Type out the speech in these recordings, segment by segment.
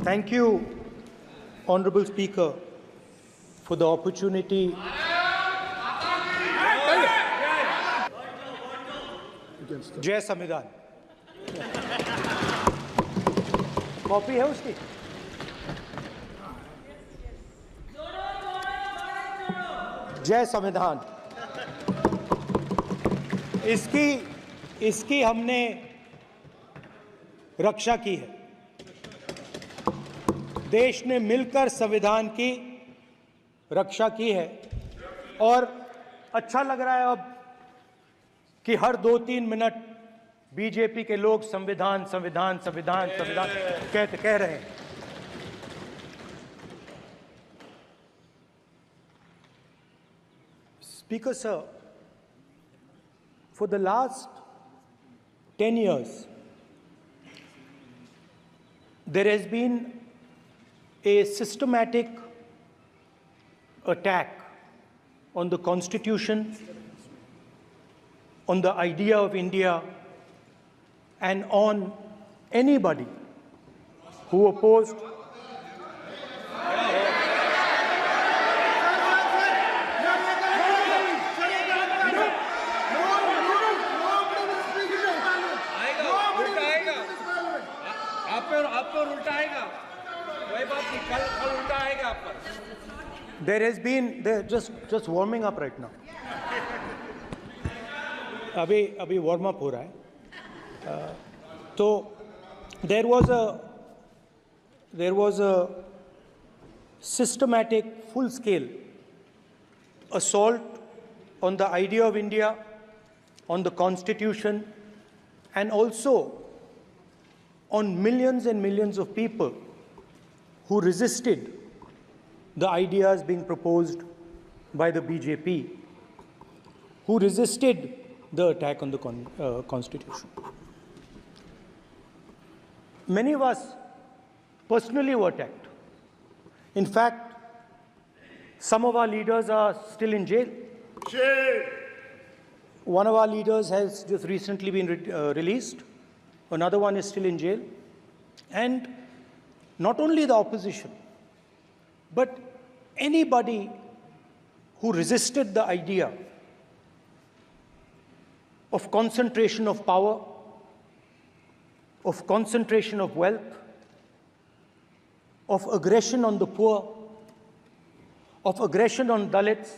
Thank you, Honorable Speaker, for the opportunity. जय संविधान। Copy है उसकी? जय संविधान। इसकी हमने रक्षा की है। देश ने मिलकर संविधान की रक्षा की है और अच्छा लग रहा है अब कि हर 2-3 मिनट बीजेपी के लोग संविधान संविधान संविधान संविधान कह रहे हैं। Speaker sir, for the last 10 years, there has been a systematic attack on the Constitution, on the idea of India, and on anybody who opposed There has been just warming up right now. अभी warm up हो रहा है। तो there was a systematic, full-scale assault on the idea of India, on the Constitution, and also on millions and millions of people who resisted the ideas being proposed by the BJP, who resisted the attack on the Constitution. Many of us personally were attacked. In fact, some of our leaders are still in jail. One of our leaders has just recently been released. Another one is still in jail. And not only the opposition, but anybody who resisted the idea of concentration of power, of concentration of wealth, of aggression on the poor, of aggression on Dalits,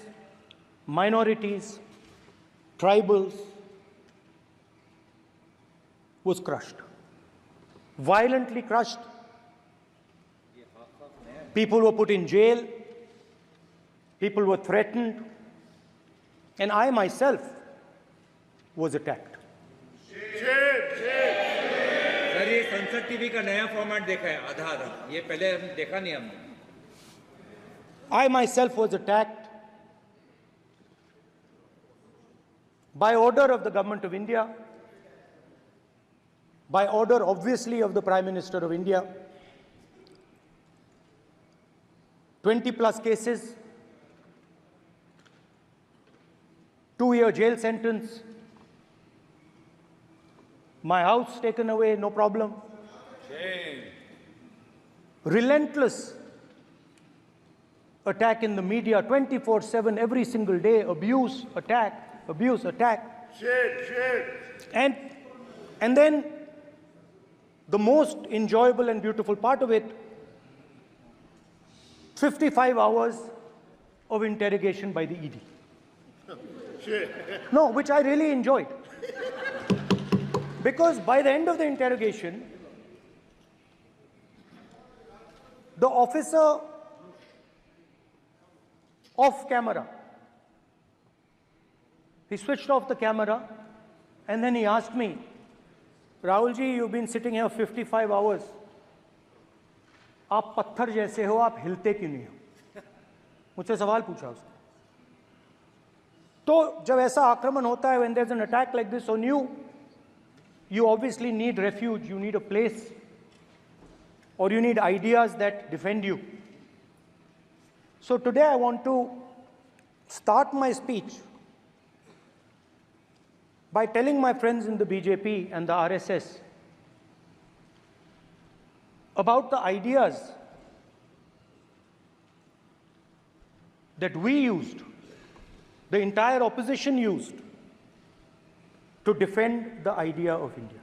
minorities, tribals, was crushed, violently crushed. People were put in jail, people were threatened, and I myself was attacked. Sir ये संसद TV का नया format देखा है आधा ये पहले हम देखा नहीं हमने I myself was attacked by order of the government of India, by order obviously of the Prime Minister of India. 20+ cases, 2-year jail sentence, my house taken away, no problem. Shame. Relentless attack in the media, 24/7, every single day, abuse, attack, abuse, attack. And then the most enjoyable and beautiful part of it, 55 hours of interrogation by the ED. No, which I really enjoyed. Because by the end of the interrogation, the officer off camera, he switched off the camera and then he asked me, Rahul ji, you've been sitting here 55 hours. आप पत्थर जैसे हो, आप हिलते क्यों नहीं हो? मुझसे सवाल पूछा उसने। तो जब ऐसा आक्रमण होता है, when there's an attack like this on you, you obviously need refuge, you need a place, or you need ideas that defend you. So today I want to start my speech by telling my friends in the BJP and the RSS about the ideas that we used, the entire opposition used, to defend the idea of India.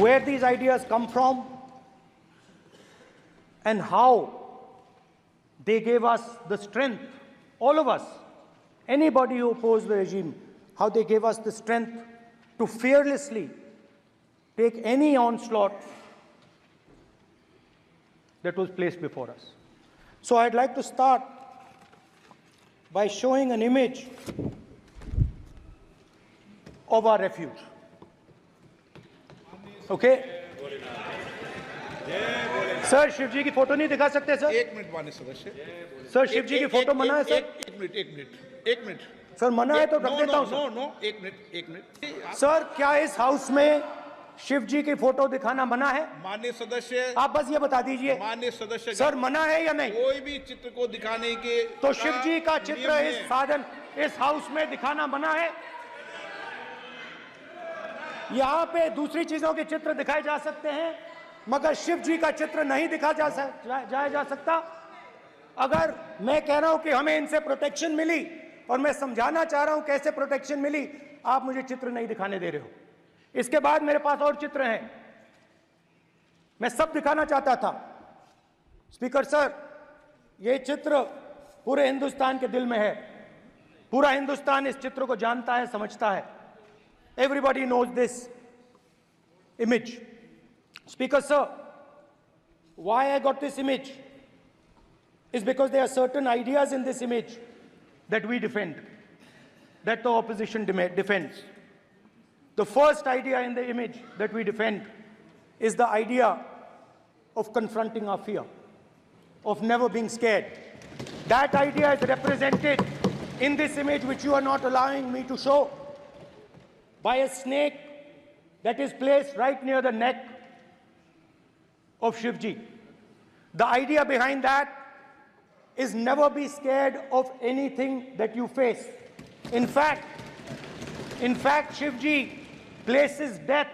Where these ideas come from and how they gave us the strength, all of us, anybody who opposed the regime, how they gave us the strength to fearlessly take any onslaught that was placed before us. So I'd like to start by showing an image of our refuge. Okay? Sir Shiv ji की photo नहीं दिखा सकते sir? एक minute माननीय सदस्य। Sir Shiv ji की photo मना है सर? एक मिनट सर मना है तो रख देता हूं सर। नो एक मिनट सर क्या इस हाउस में शिव जी की फोटो दिखाना मना है? माननीय सदस्य, आप बस ये बता दीजिए। माननीय सदस्य सर मना है या नहीं? कोई भी चित्र को दिखाने के तो शिव जी का चित्र इस साधन इस हाउस में दिखाना मना है? यहाँ पे दूसरी चीजों के चित्र दिखाए जा सकते हैं मगर शिव जी का चित्र नहीं दिखा जा सकता। अगर मैं कह रहा हूं कि हमें इनसे प्रोटेक्शन मिली और मैं समझाना चाह रहा हूं कैसे प्रोटेक्शन मिली, आप मुझे चित्र नहीं दिखाने दे रहे हो। इसके बाद मेरे पास और चित्र हैं, मैं सब दिखाना चाहता था। स्पीकर सर, ये चित्र पूरे हिंदुस्तान के दिल में है, पूरा हिंदुस्तान इस चित्र को जानता है, समझता है। Everybody knows this image. Speaker sir, why I got this image is because there are certain ideas in this image that we defend, that the opposition defends. The first idea in the image that we defend is the idea of confronting our fear, of never being scared. That idea is represented in this image, which you are not allowing me to show, by a snake that is placed right near the neck of Shivji. The idea behind that is never be scared of anything that you face. In fact, Shivji places death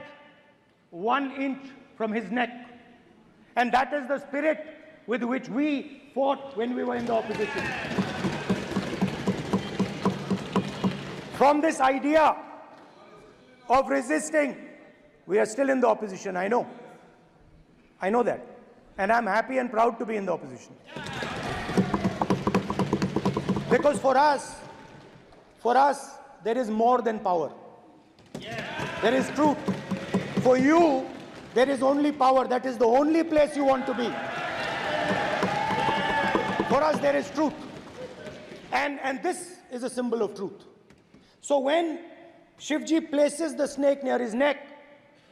1 inch from his neck. And that is the spirit with which we fought when we were in the opposition. From this idea of resisting, we are still in the opposition, I know. I know that. And I'm happy and proud to be in the opposition. Because for us, there is more than power. There is truth. For you, there is only power. That is the only place you want to be. For us, there is truth. And this is a symbol of truth. So when Shivji places the snake near his neck,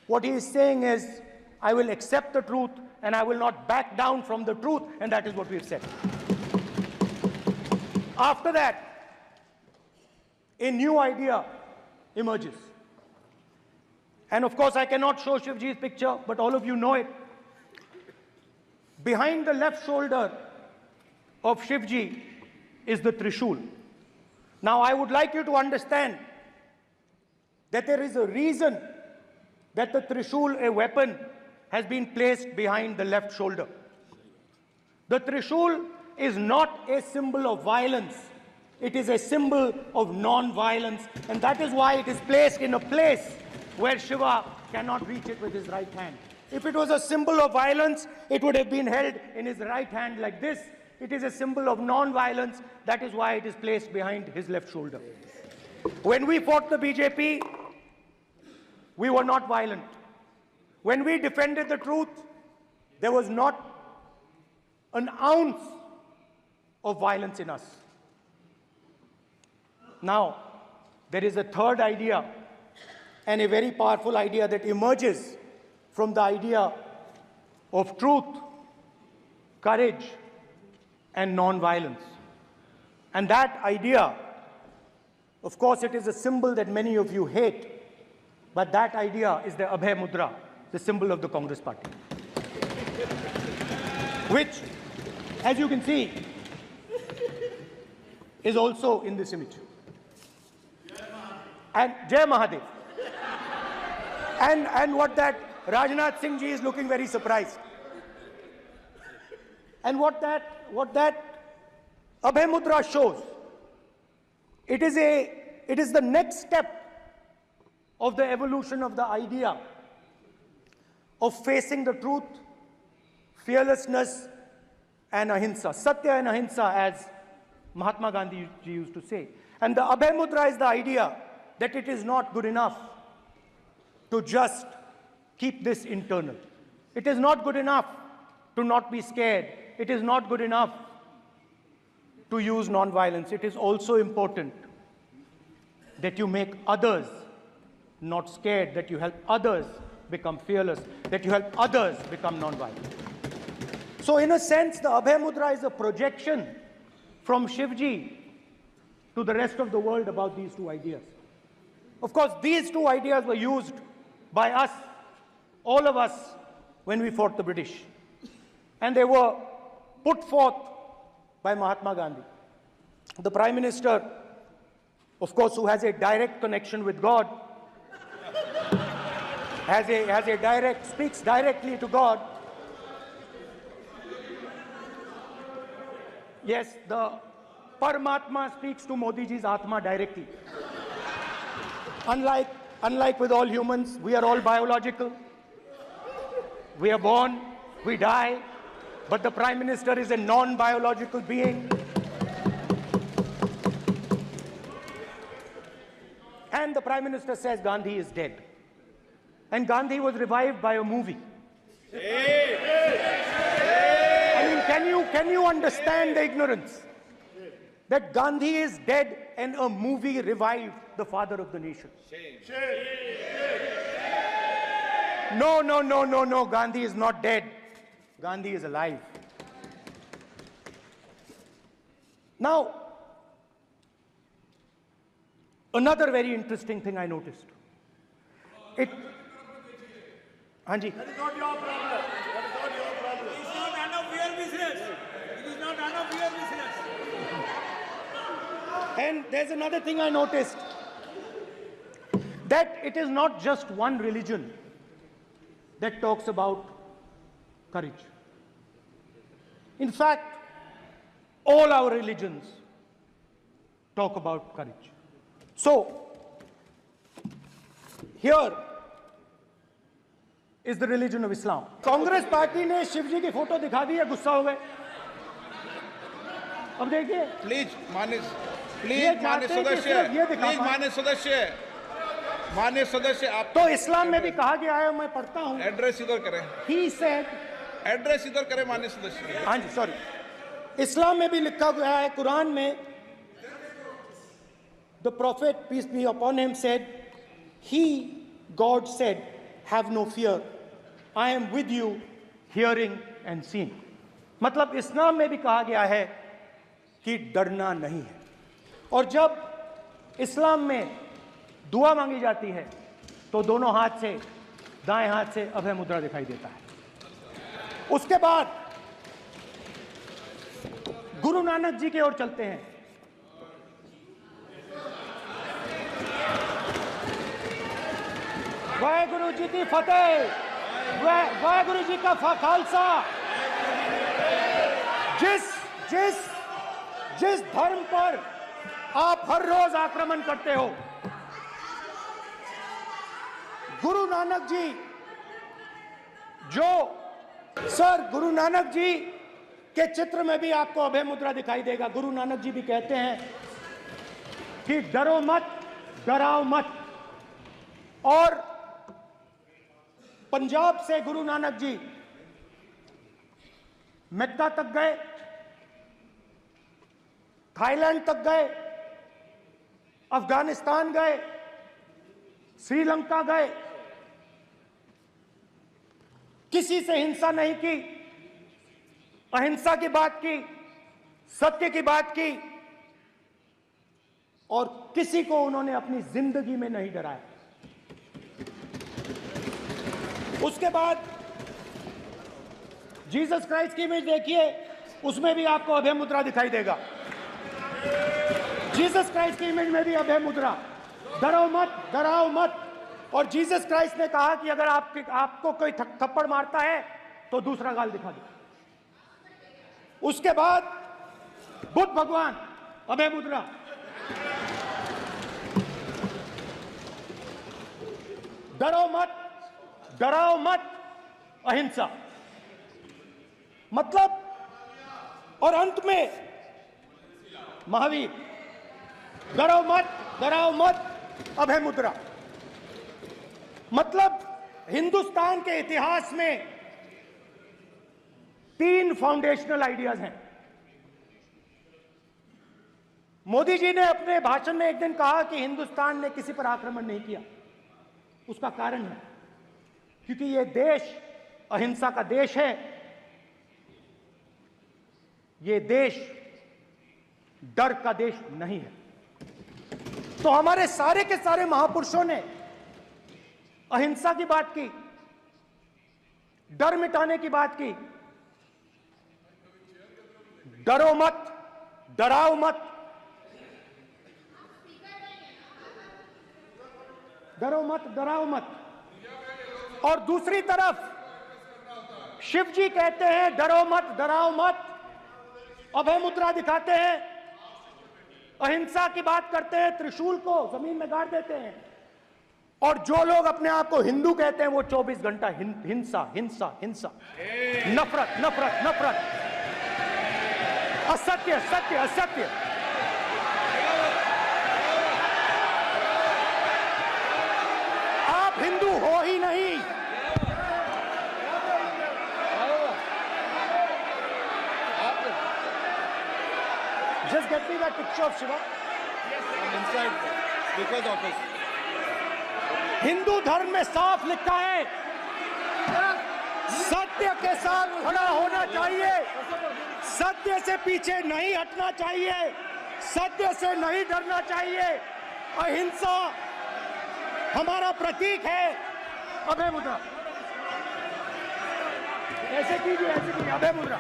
what he is saying is, I will accept the truth and I will not back down from the truth, and that is what we've said. After that, a new idea emerges. And of course, I cannot show Shivji's picture, but all of you know it. Behind the left shoulder of Shivji is the Trishul. Now, I would like you to understand that there is a reason that the Trishul, a weapon, has been placed behind the left shoulder. The Trishul is not a symbol of violence. It is a symbol of non-violence, and that is why it is placed in a place where Shiva cannot reach it with his right hand. If it was a symbol of violence, it would have been held in his right hand like this. It is a symbol of non-violence. That is why it is placed behind his left shoulder. When we fought the BJP, we were not violent. When we defended the truth, there was not an ounce of violence in us. Now, there is a third idea, and a very powerful idea that emerges from the idea of truth, courage, and non-violence. And that idea, of course, it is a symbol that many of you hate, but that idea is the Abhay Mudra, the symbol of the Congress Party, which, as you can see, is also in this image. And Jai Mahadev. And what that Rajnath Singh ji is looking very surprised. And what that Abhay Mudra shows, it is the next step of the evolution of the idea of facing the truth, fearlessness, and ahimsa. Satya and ahimsa, as Mahatma Gandhi ji used to say. And the Abhay Mudra is the idea that it is not good enough to just keep this internal. It is not good enough to not be scared. It is not good enough to use non-violence. It is also important that you make others not scared, that you help others become fearless, that you help others become non-violent. So in a sense, the Abhay Mudra is a projection from Shivji to the rest of the world about these two ideas. Of course, these two ideas were used by us, all of us, when we fought the British. And they were put forth by Mahatma Gandhi. The Prime Minister, of course, who has a direct connection with God, speaks directly to God. Yes, the Paramatma speaks to Modi ji's Atma directly. Unlike with all humans, we are all biological. We are born, we die, but the Prime Minister is a non-biological being. And the Prime Minister says Gandhi is dead. And Gandhi was revived by a movie. I mean, can you understand the ignorance? That Gandhi is dead and a movie revived the father of the nation. No, Gandhi is not dead. Gandhi is alive. Now, another very interesting thing I noticed. Hanji. That is not your problem. That is not your problem. It is not none of your business. It is not none of your business. And there's another thing I noticed. That it is not just one religion that talks about courage. In fact, all our religions talk about courage. So, here is the religion of Islam. Congress party ने शिवजी की photo दिखा दी है, गुस्सा हो गए. अब देखिए. Please माननीय सदस्य आप तो इस्लाम में भी कहा गया है, मैं पढ़ता हूँ. एड्रेस इधर करें. He said, एड्रेस इधर करें माननीय सदस्य. हाँ जी, सॉरी. इस्लाम में भी लिखा गया है, कुरान में, the prophet, peace be upon him, said, God said, have no fear. I am with you, hearing and seeing. मतलब इस्लाम में भी कहा गया है कि डरना नहीं है. और जब इस्लाम में दुआ मांगी जाती है तो दोनों हाथ से, दाएं हाथ से अभय मुद्रा दिखाई देता है. उसके बाद गुरु नानक जी की ओर चलते हैं. वाहेगुरु जी की फतेह, वाहेगुरु जी का खालसा. जिस धर्म पर आप हर रोज आक्रमण करते हो, गुरु नानक जी, गुरु नानक जी के चित्र में भी आपको अभय मुद्रा दिखाई देगा. गुरु नानक जी भी कहते हैं कि डरो मत, डराओ मत. और पंजाब से गुरु नानक जी मेक्का तक गए, थाईलैंड तक गए, अफगानिस्तान गए, श्रीलंका गए. किसी से हिंसा नहीं की, अहिंसा की बात की, सत्य की बात की, और किसी को उन्होंने अपनी जिंदगी में नहीं डराया. उसके बाद जीसस क्राइस्ट की इमेज देखिए, उसमें भी आपको अभय मुद्रा दिखाई देगा. जीसस क्राइस्ट की इमेज में भी अभय मुद्रा. डरो मत, डराओ मत. और जीसस क्राइस्ट ने कहा कि अगर आपको कोई थप्पड़ मारता है तो दूसरा गाल दिखा दो। उसके बाद बुद्ध भगवान, अभय मुद्रा। डरो मत, डराओ मत, अहिंसा। मतलब, और अंत में महावीर, डरो मत, डराओ मत, अभय मुद्रा। मतलब हिंदुस्तान के इतिहास में 3 फाउंडेशनल आइडियाज हैं। मोदी जी ने अपने भाषण में एक दिन कहा कि हिंदुस्तान ने किसी पर आक्रमण नहीं किया। उसका कारण है क्योंकि यह देश अहिंसा का देश है। यह देश डर का देश नहीं है। तो हमारे सारे के सारे महापुरुषों ने अहिंसा की बात की, डर मिटाने की बात की। डरो मत, डराओ मत, डरो मत, डराओ मत। और दूसरी तरफ शिव जी कहते हैं डरो मत, डराओ मत, अभय मुद्रा दिखाते हैं, अहिंसा की बात करते हैं, त्रिशूल को जमीन में गाड़ देते हैं। और जो लोग अपने आप को हिंदू कहते हैं वो 24 घंटा हिंसा हिंसा हिंसा, नफरत नफरत नफरत, असत्य सत्य असत्य। आप हिंदू हो ही नहीं। Just get me that picture of Shiva. inside because of his Hindu धर्म में साफ लिखा है, सत्य के साथ खड़ा होना चाहिए, सत्य से पीछे नहीं हटना चाहिए, सत्य से नहीं डरना चाहिए। अहिंसा हमारा प्रतीक है। अभय मुद्रा ऐसे कीजिए, ऐसे कीजिए, अभय मुद्रा।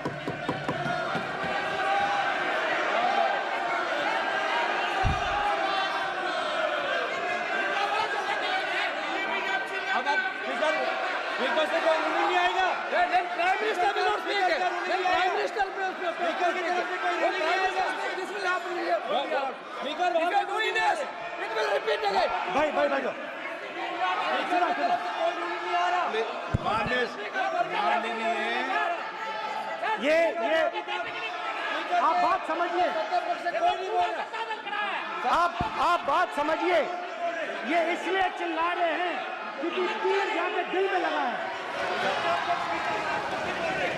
स्पीकर से कोई नहीं आएगा। Then Prime Minister will not speak. Then Prime Minister will not speak. Speaker की तरफ से कोई नहीं आएगा। This will happen here. Speaker If you are doing this, it will repeat again. भाई भाई भाई स्पीकर की तरफ से कोई नहीं आ रहा। माननीय ये आप बात समझिए, कोई नहीं बोल रहा। आप बात समझिए। ये इसलिए चिल्ला रहे हैं क्योंकि तीर जाके दिल में लगा है,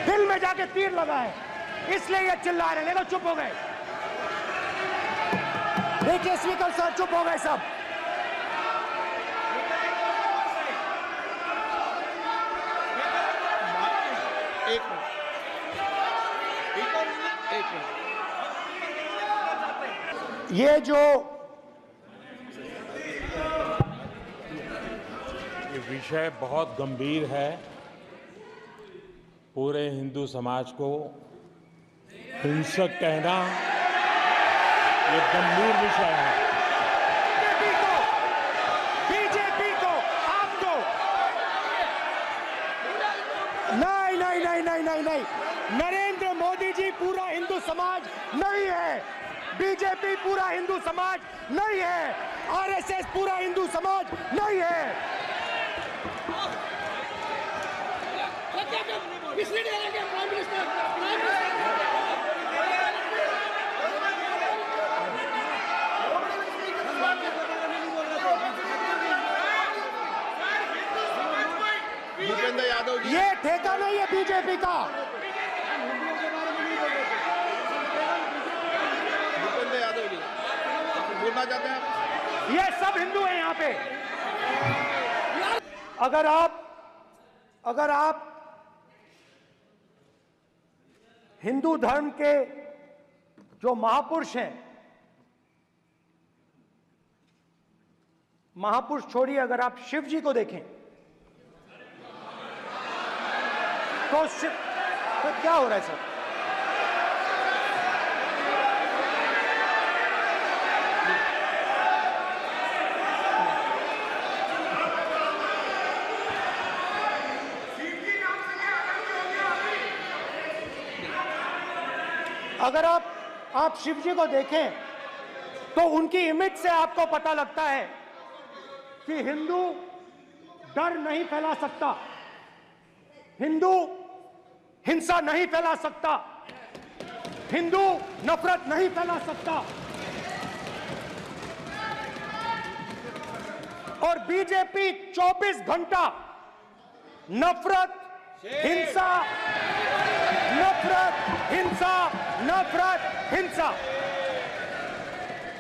दिल में जाके तीर लगा है, इसलिए ये चिल्ला रहे हैं। देखो चुप हो गए, देखिए स्पीकर सर चुप हो गए सब। एक मिनट ये जो ये विषय बहुत गंभीर है। पूरे हिंदू समाज को हिंसक कहना ये गंभीर विषय है। बीजेपी को आपको नहीं नहीं नहीं नहीं नहीं नहीं, नरेंद्र मोदी जी पूरा हिंदू समाज नहीं है, बीजेपी पूरा हिंदू समाज नहीं है, आरएसएस पूरा हिंदू समाज नहीं है। Misleading again, Prime Minister. Prime Minister. Bhupendra Yadav ji, ये ठेका नहीं है बीजेपी का। भूपेंद्र यादव जी बोलना चाहते हैं आप? ये सब हिंदू हैं यहाँ पे। अगर आप हिंदू धर्म के जो महापुरुष हैं, महापुरुष छोड़िए, अगर आप शिव जी को देखें तो क्या हो रहा है सर? अगर आप शिव जी को देखें तो उनकी इमेज से आपको पता लगता है कि हिंदू डर नहीं फैला सकता, हिंदू हिंसा नहीं फैला सकता, हिंदू नफरत नहीं फैला सकता। और बीजेपी 24 घंटा नफरत, हिंसा, नफरत, हिंसा, नफरत, हिंसा।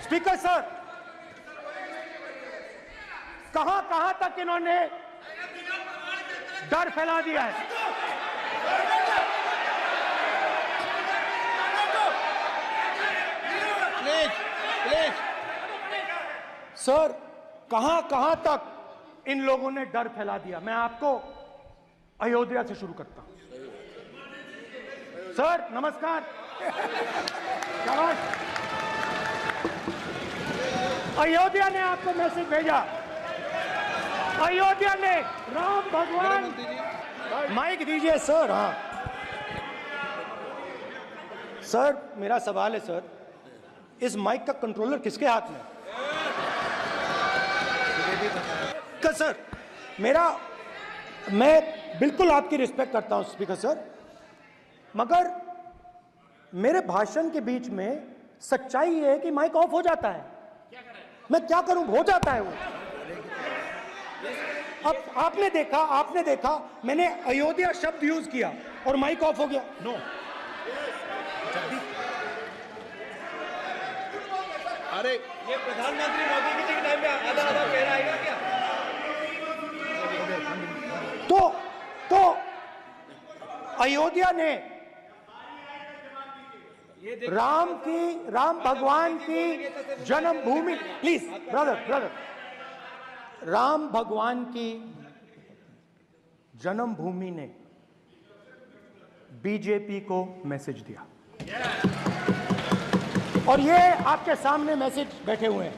स्पीकर सर, कहां कहां तक इन्होंने डर फैला दिया है? प्लीज प्लीज सर, कहां कहां तक इन लोगों ने डर फैला दिया? मैं आपको अयोध्या से शुरू करता हूं। सर नमस्कार। शाबाश। अयोध्या ने आपको मैसेज भेजा, अयोध्या ने राम भगवान। माइक दीजिए सर। हाँ सर, मेरा सवाल है सर, इस माइक का कंट्रोलर किसके हाथ में? सर मैं बिल्कुल आपकी रिस्पेक्ट करता हूं स्पीकर सर, मगर मेरे भाषण के बीच में सच्चाई ये है कि माइक ऑफ हो जाता है। मैं क्या करूं, हो जाता है वो। अब आपने देखा मैंने अयोध्या शब्द यूज किया और माइक ऑफ हो गया। नो, अरे ये प्रधानमंत्री मोदी जी के टाइम में आधा आधा कह रहा है क्या? तो अयोध्या ने राम भगवान की जन्मभूमि, प्लीज ब्रदर, राम भगवान की जन्मभूमि ने बीजेपी को मैसेज दिया और ये आपके सामने मैसेज बैठे हुए हैं।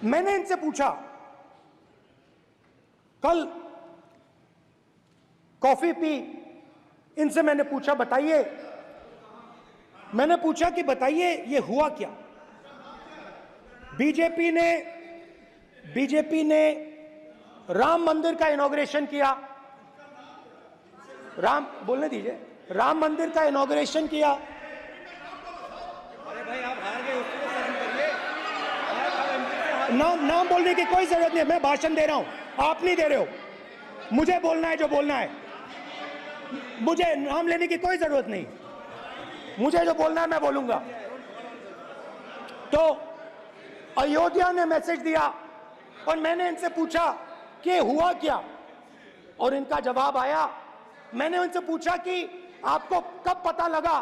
मैंने इनसे पूछा, कल कॉफी पी, इनसे मैंने पूछा बताइए ये हुआ क्या? बीजेपी ने राम मंदिर का इनॉग्रेशन किया, बोलने दीजिए, राम मंदिर का इनॉग्रेशन किया। अरे भाई आप हार गए, उसको सहन करिए। नाम बोलने की कोई जरूरत नहीं है, मैं भाषण दे रहा हूं, आप नहीं दे रहे हो। मुझे बोलना है जो बोलना है, मुझे नाम लेने की कोई जरूरत नहीं, मुझे जो बोलना है मैं बोलूंगा। तो अयोध्या ने मैसेज दिया और मैंने इनसे पूछा कि हुआ क्या, और इनका जवाब आया। मैंने उनसे पूछा कि आपको कब पता लगा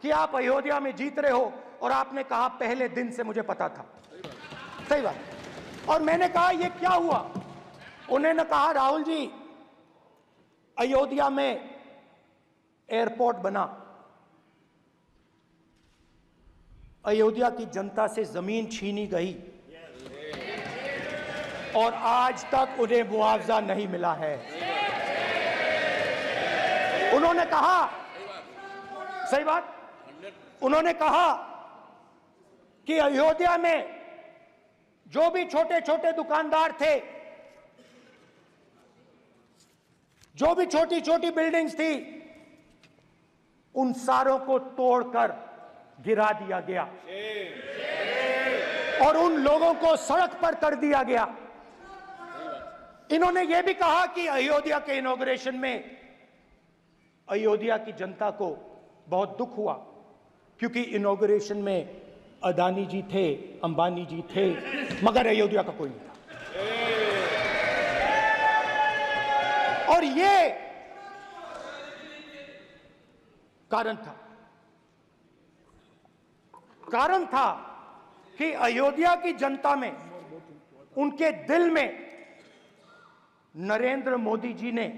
कि आप अयोध्या में जीत रहे हो, और आपने कहा पहले दिन से मुझे पता था। सही बात। और मैंने कहा ये क्या हुआ? उन्होंने कहा राहुल जी, अयोध्या में एयरपोर्ट बना, अयोध्या की जनता से जमीन छीनी गई और आज तक उन्हें मुआवजा नहीं मिला है। उन्होंने कहा, सही बात, उन्होंने कहा कि अयोध्या में जो भी छोटे छोटे दुकानदार थे, जो भी छोटी छोटी बिल्डिंग्स थी, उन सारों को तोड़कर गिरा दिया गया और उन लोगों को सड़क पर कर दिया गया। इन्होंने यह भी कहा कि अयोध्या के इनॉग्रेशन में अयोध्या की जनता को बहुत दुख हुआ, क्योंकि इनॉग्रेशन में अदानी जी थे, अंबानी जी थे, मगर अयोध्या का कोई नहीं था। और ये कारण था कि अयोध्या की जनता में, उनके दिल में नरेंद्र मोदी जी ने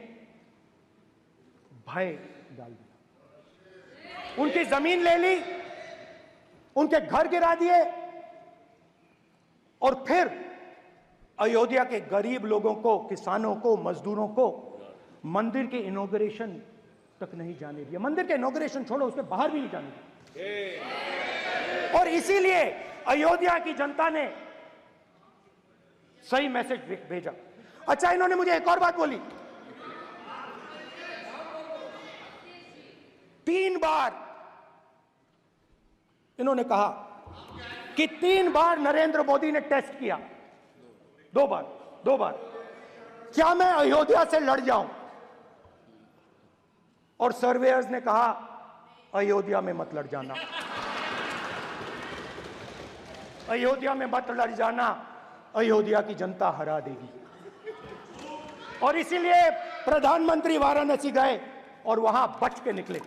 भय डाल दिया। उनकी जमीन ले ली, उनके घर गिरा दिए, और फिर अयोध्या के गरीब लोगों को, किसानों को, मजदूरों को मंदिर के इनॉग्रेशन तक नहीं जाने दिया। मंदिर के इनॉग्रेशन छोड़ो, उसके बाहर भी नहीं जाने दिया। और इसीलिए अयोध्या की जनता ने सही मैसेज भेजा। अच्छा, इन्होंने मुझे एक और बात बोली, 3 बार इन्होंने कहा कि 3 बार नरेंद्र मोदी ने टेस्ट किया, 2 बार क्या मैं अयोध्या से लड़ जाऊं? और सर्वेयर्स ने कहा अयोध्या में मत लड़ जाना, अयोध्या में मत लड़ जाना, अयोध्या की जनता हरा देगी। और इसीलिए प्रधानमंत्री वाराणसी गए और वहां बच के निकले।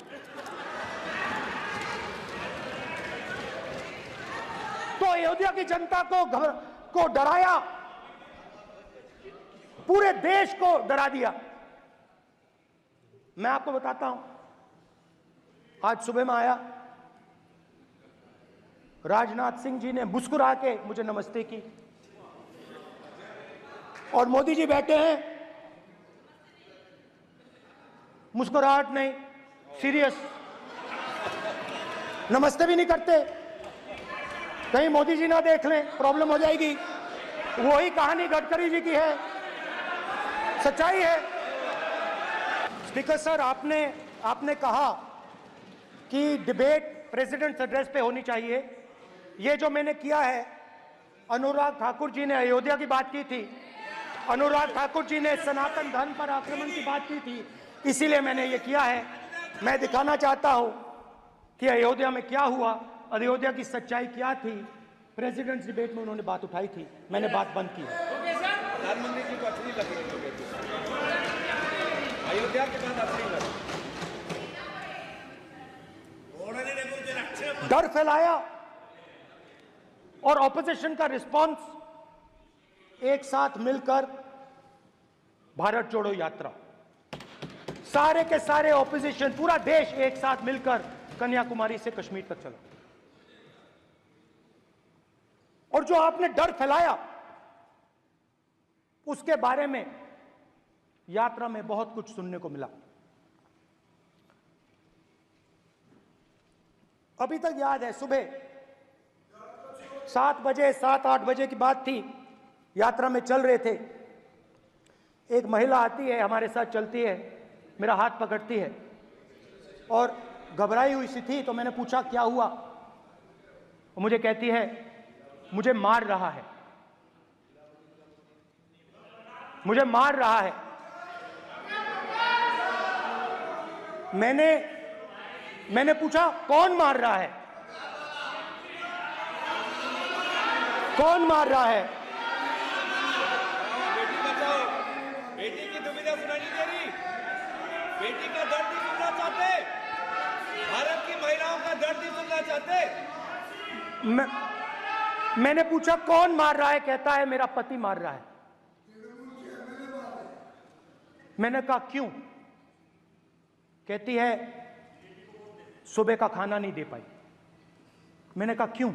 तो अयोध्या की जनता को डराया, पूरे देश को डरा दिया। मैं आपको बताता हूं, आज सुबह में आया, राजनाथ सिंह जी ने मुस्कुरा के मुझे नमस्ते की, और मोदी जी बैठे हैं, मुस्कुराहट नहीं, सीरियस, नमस्ते भी नहीं करते, कहीं मोदी जी ना देख लें, प्रॉब्लम हो जाएगी। वही कहानी गडकरी जी की है, सच्चाई है। स्पीकर सर, आपने कहा कि डिबेट प्रेसिडेंट्स एड्रेस पे होनी चाहिए। ये जो मैंने किया है, अनुराग ठाकुर जी ने अयोध्या की बात की थी, अनुराग ठाकुर जी ने सनातन धर्म पर आक्रमण की बात की थी, इसीलिए मैंने ये किया है। मैं दिखाना चाहता हूं कि अयोध्या में क्या हुआ, अयोध्या की सच्चाई क्या थी। प्रेसिडेंट्स डिबेट में उन्होंने बात उठाई थी, मैंने बात बंद की। प्रधानमंत्री जी को अच्छी लगी अयोध्या के बाद अच्छी लगी, डर फैलाया और ऑपोजिशन का रिस्पांस एक साथ मिलकर भारत जोड़ो यात्रा, सारे के सारे ऑपोजिशन, पूरा देश एक साथ मिलकर कन्याकुमारी से कश्मीर तक चला। और जो आपने डर फैलाया, उसके बारे में यात्रा में बहुत कुछ सुनने को मिला। अभी तक याद है, सुबह 7 बजे 7-8 बजे की बात थी, यात्रा में चल रहे थे, एक महिला आती है, हमारे साथ चलती है, मेरा हाथ पकड़ती है और घबराई हुई सी थी। तो मैंने पूछा क्या हुआ, वो मुझे कहती है मुझे मार रहा है, मुझे मार रहा है। मैंने पूछा कौन मार रहा है, कौन मार रहा है? बेटी बचाओ, बेटी की दुविधा सुनाई नहीं दे रही, बेटी का दर्द नहीं सुनना चाहते, भारत की महिलाओं का दर्द नहीं सुनना चाहते। मैंने पूछा कौन मार रहा है, कहता है मेरा पति मार रहा है। मैंने कहा क्यों? कहती है सुबह का खाना नहीं दे पाई। मैंने कहा क्यों?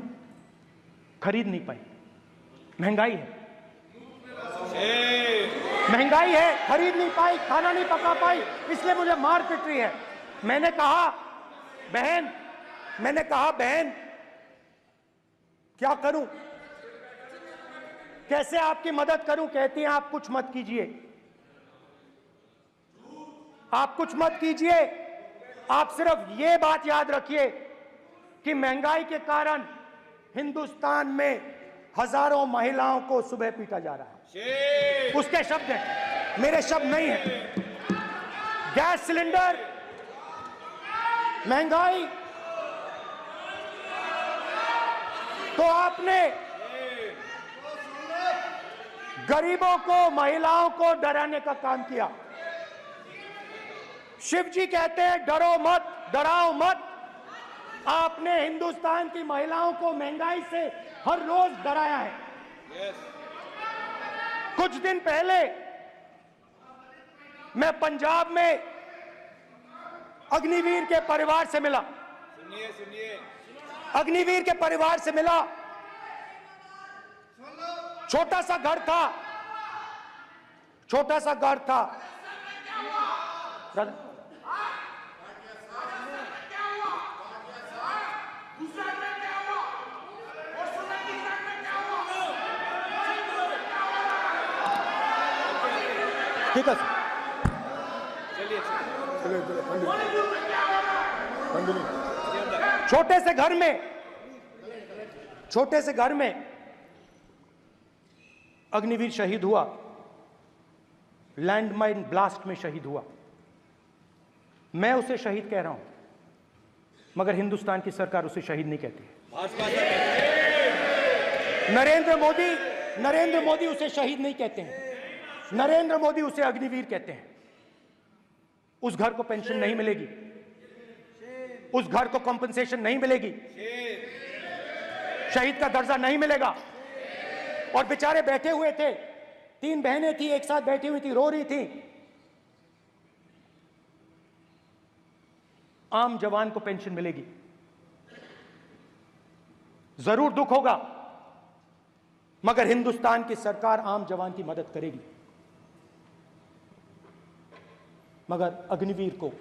खरीद नहीं पाई, महंगाई है, महंगाई है, खरीद नहीं पाई, खाना नहीं पका पाई, इसलिए मुझे मार पिट रही है। मैंने कहा बहन क्या करूं, कैसे आपकी मदद करूं? कहती हैं आप कुछ मत कीजिए, आप कुछ मत कीजिए, आप सिर्फ ये बात याद रखिए कि महंगाई के कारण हिंदुस्तान में हजारों महिलाओं को सुबह पीटा जा रहा है। उसके शब्द हैं, मेरे शब्द नहीं है। गैस सिलेंडर, महंगाई, तो आपने गरीबों को, महिलाओं को डराने का काम किया। शिव जी कहते हैं डरो मत, डराओ मत। आपने हिंदुस्तान की महिलाओं को महंगाई से हर रोज डराया है। कुछ दिन पहले मैं पंजाब में अग्निवीर के परिवार से मिला, सुनिए अग्निवीर के परिवार से मिला। छोटा सा घर था, स्पीकर सर, छोटे से घर में अग्निवीर शहीद हुआ, लैंडमाइन ब्लास्ट में शहीद हुआ। मैं उसे शहीद कह रहा हूं, मगर हिंदुस्तान की सरकार उसे शहीद नहीं कहती। नरेंद्र मोदी उसे शहीद नहीं कहते हैं, नरेंद्र मोदी उसे अग्निवीर कहते हैं। उस घर को पेंशन नहीं मिलेगी, उस घर को कॉम्पनसेशन नहीं मिलेगी, शहीद का दर्जा नहीं मिलेगा। और बेचारे बैठे हुए थे, 3 बहनें थी, एक साथ बैठी हुई थी, रो रही थी। आम जवान को पेंशन मिलेगी, जरूर दुख होगा, मगर हिंदुस्तान की सरकार आम जवान की मदद करेगी। मगर अग्निवीर को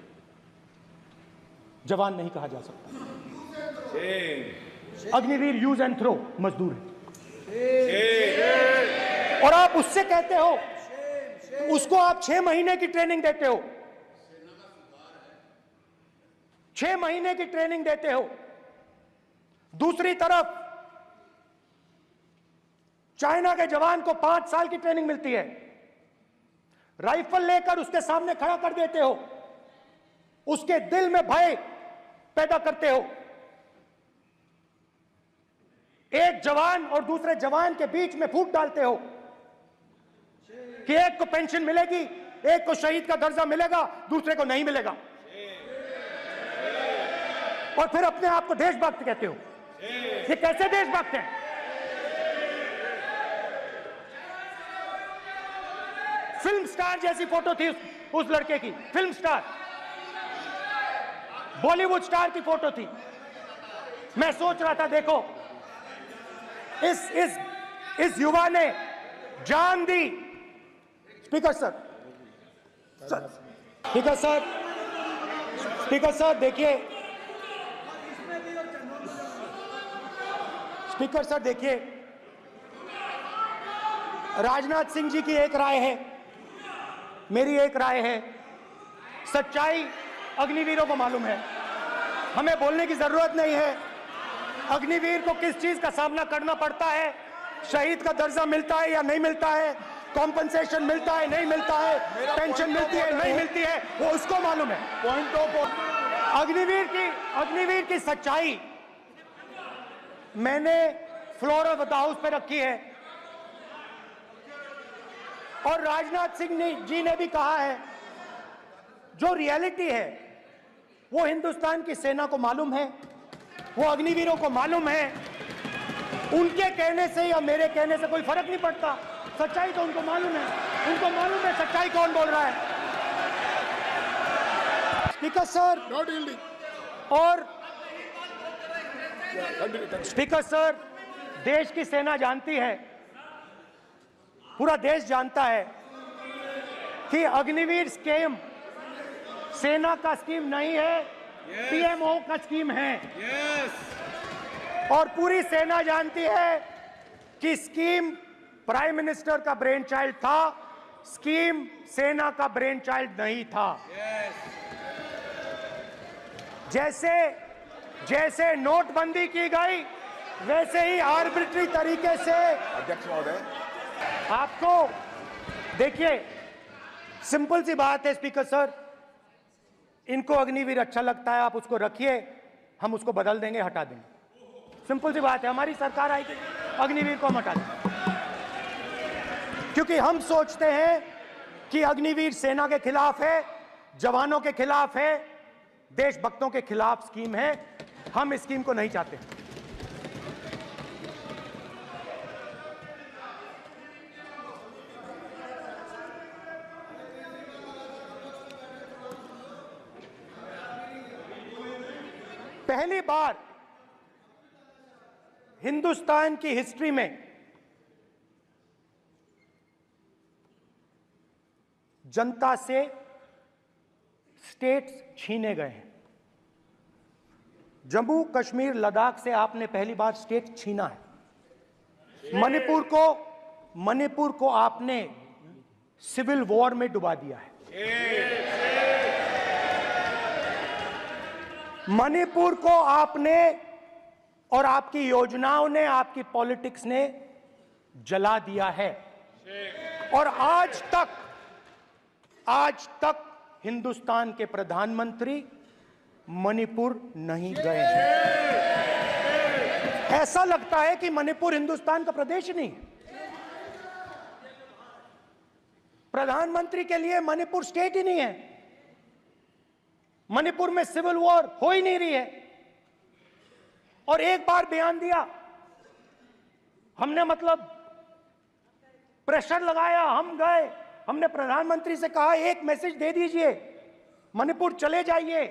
जवान नहीं कहा जा सकता। अग्निवीर यूज एंड थ्रो मजदूर है। और आप उससे कहते हो, उसको आप 6 महीने की ट्रेनिंग देते हो, 6 महीने की ट्रेनिंग देते हो। दूसरी तरफ चाइना के जवान को 5 साल की ट्रेनिंग मिलती है, राइफल लेकर उसके सामने खड़ा कर देते हो, उसके दिल में भय पैदा करते हो। एक जवान और दूसरे जवान के बीच में फूट डालते हो कि एक को पेंशन मिलेगी, एक को शहीद का दर्जा मिलेगा, दूसरे को नहीं मिलेगा, और फिर अपने आप को देशभक्त कहते हो। ये कैसे देशभक्त हैं? फिल्म स्टार जैसी फोटो थी उस लड़के की, फिल्म स्टार, बॉलीवुड स्टार की फोटो थी। मैं सोच रहा था, देखो इस युवा ने जान दी। स्पीकर सर, देखिए, स्पीकर सर देखिए, राजनाथ सिंह जी की एक राय है, मेरी एक राय है। सच्चाई अग्निवीरों को मालूम है, हमें बोलने की जरूरत नहीं है। अग्निवीर को किस चीज का सामना करना पड़ता है, शहीद का दर्जा मिलता है या नहीं मिलता है, कॉम्पनसेशन मिलता है नहीं मिलता है, पेंशन मिलती है नहीं मिलती है, वो उसको मालूम है। अग्निवीर की सच्चाई मैंने फ्लोर ऑफ द हाउस पे रखी है, और राजनाथ सिंह जी ने भी कहा है, जो रियलिटी है वो हिंदुस्तान की सेना को मालूम है, वो अग्निवीरों को मालूम है। उनके कहने से या मेरे कहने से कोई फर्क नहीं पड़ता, सच्चाई तो उनको मालूम है, उनको मालूम है सच्चाई कौन बोल रहा है। स्पीकर सर, और स्पीकर सर, देश की सेना जानती है, पूरा देश जानता है कि अग्निवीर स्कीम सेना का स्कीम नहीं है, पीएमओ का स्कीम है। और पूरी सेना जानती है कि स्कीम प्राइम मिनिस्टर का ब्रेन चाइल्ड था, स्कीम सेना का ब्रेन चाइल्ड नहीं था। जैसे नोटबंदी की गई, वैसे ही आर्बिट्री तरीके से अध्यक्ष महोदय, आपको देखिए, सिंपल सी बात है स्पीकर सर, इनको अग्निवीर अच्छा लगता है, आप उसको रखिए, हम उसको बदल देंगे, हटा देंगे। सिंपल सी बात है, हमारी सरकार आएगी, अग्निवीर को हम हटा देंगे, क्योंकि हम सोचते हैं कि अग्निवीर सेना के खिलाफ है, जवानों के खिलाफ है, देशभक्तों के खिलाफ स्कीम है। हम इस स्कीम को नहीं चाहते। पहली बार हिंदुस्तान की हिस्ट्री में जनता से स्टेट्स छीने गए हैं। जम्मू कश्मीर लद्दाख से आपने पहली बार स्टेट छीना है। मणिपुर को आपने सिविल वॉर में डुबा दिया है। मणिपुर को आपने और आपकी योजनाओं ने, आपकी पॉलिटिक्स ने जला दिया है। और आज तक हिंदुस्तान के प्रधानमंत्री मणिपुर नहीं गए हैं। ऐसा लगता है कि मणिपुर हिंदुस्तान का प्रदेश नहीं है। प्रधानमंत्री के लिए मणिपुर स्टेट ही नहीं है। मणिपुर में सिविल वॉर हो ही नहीं रही है। और एक बार बयान दिया हमने, मतलब प्रेशर लगाया, हम गए, हमने प्रधानमंत्री से कहा एक मैसेज दे दीजिए, मणिपुर चले जाइए,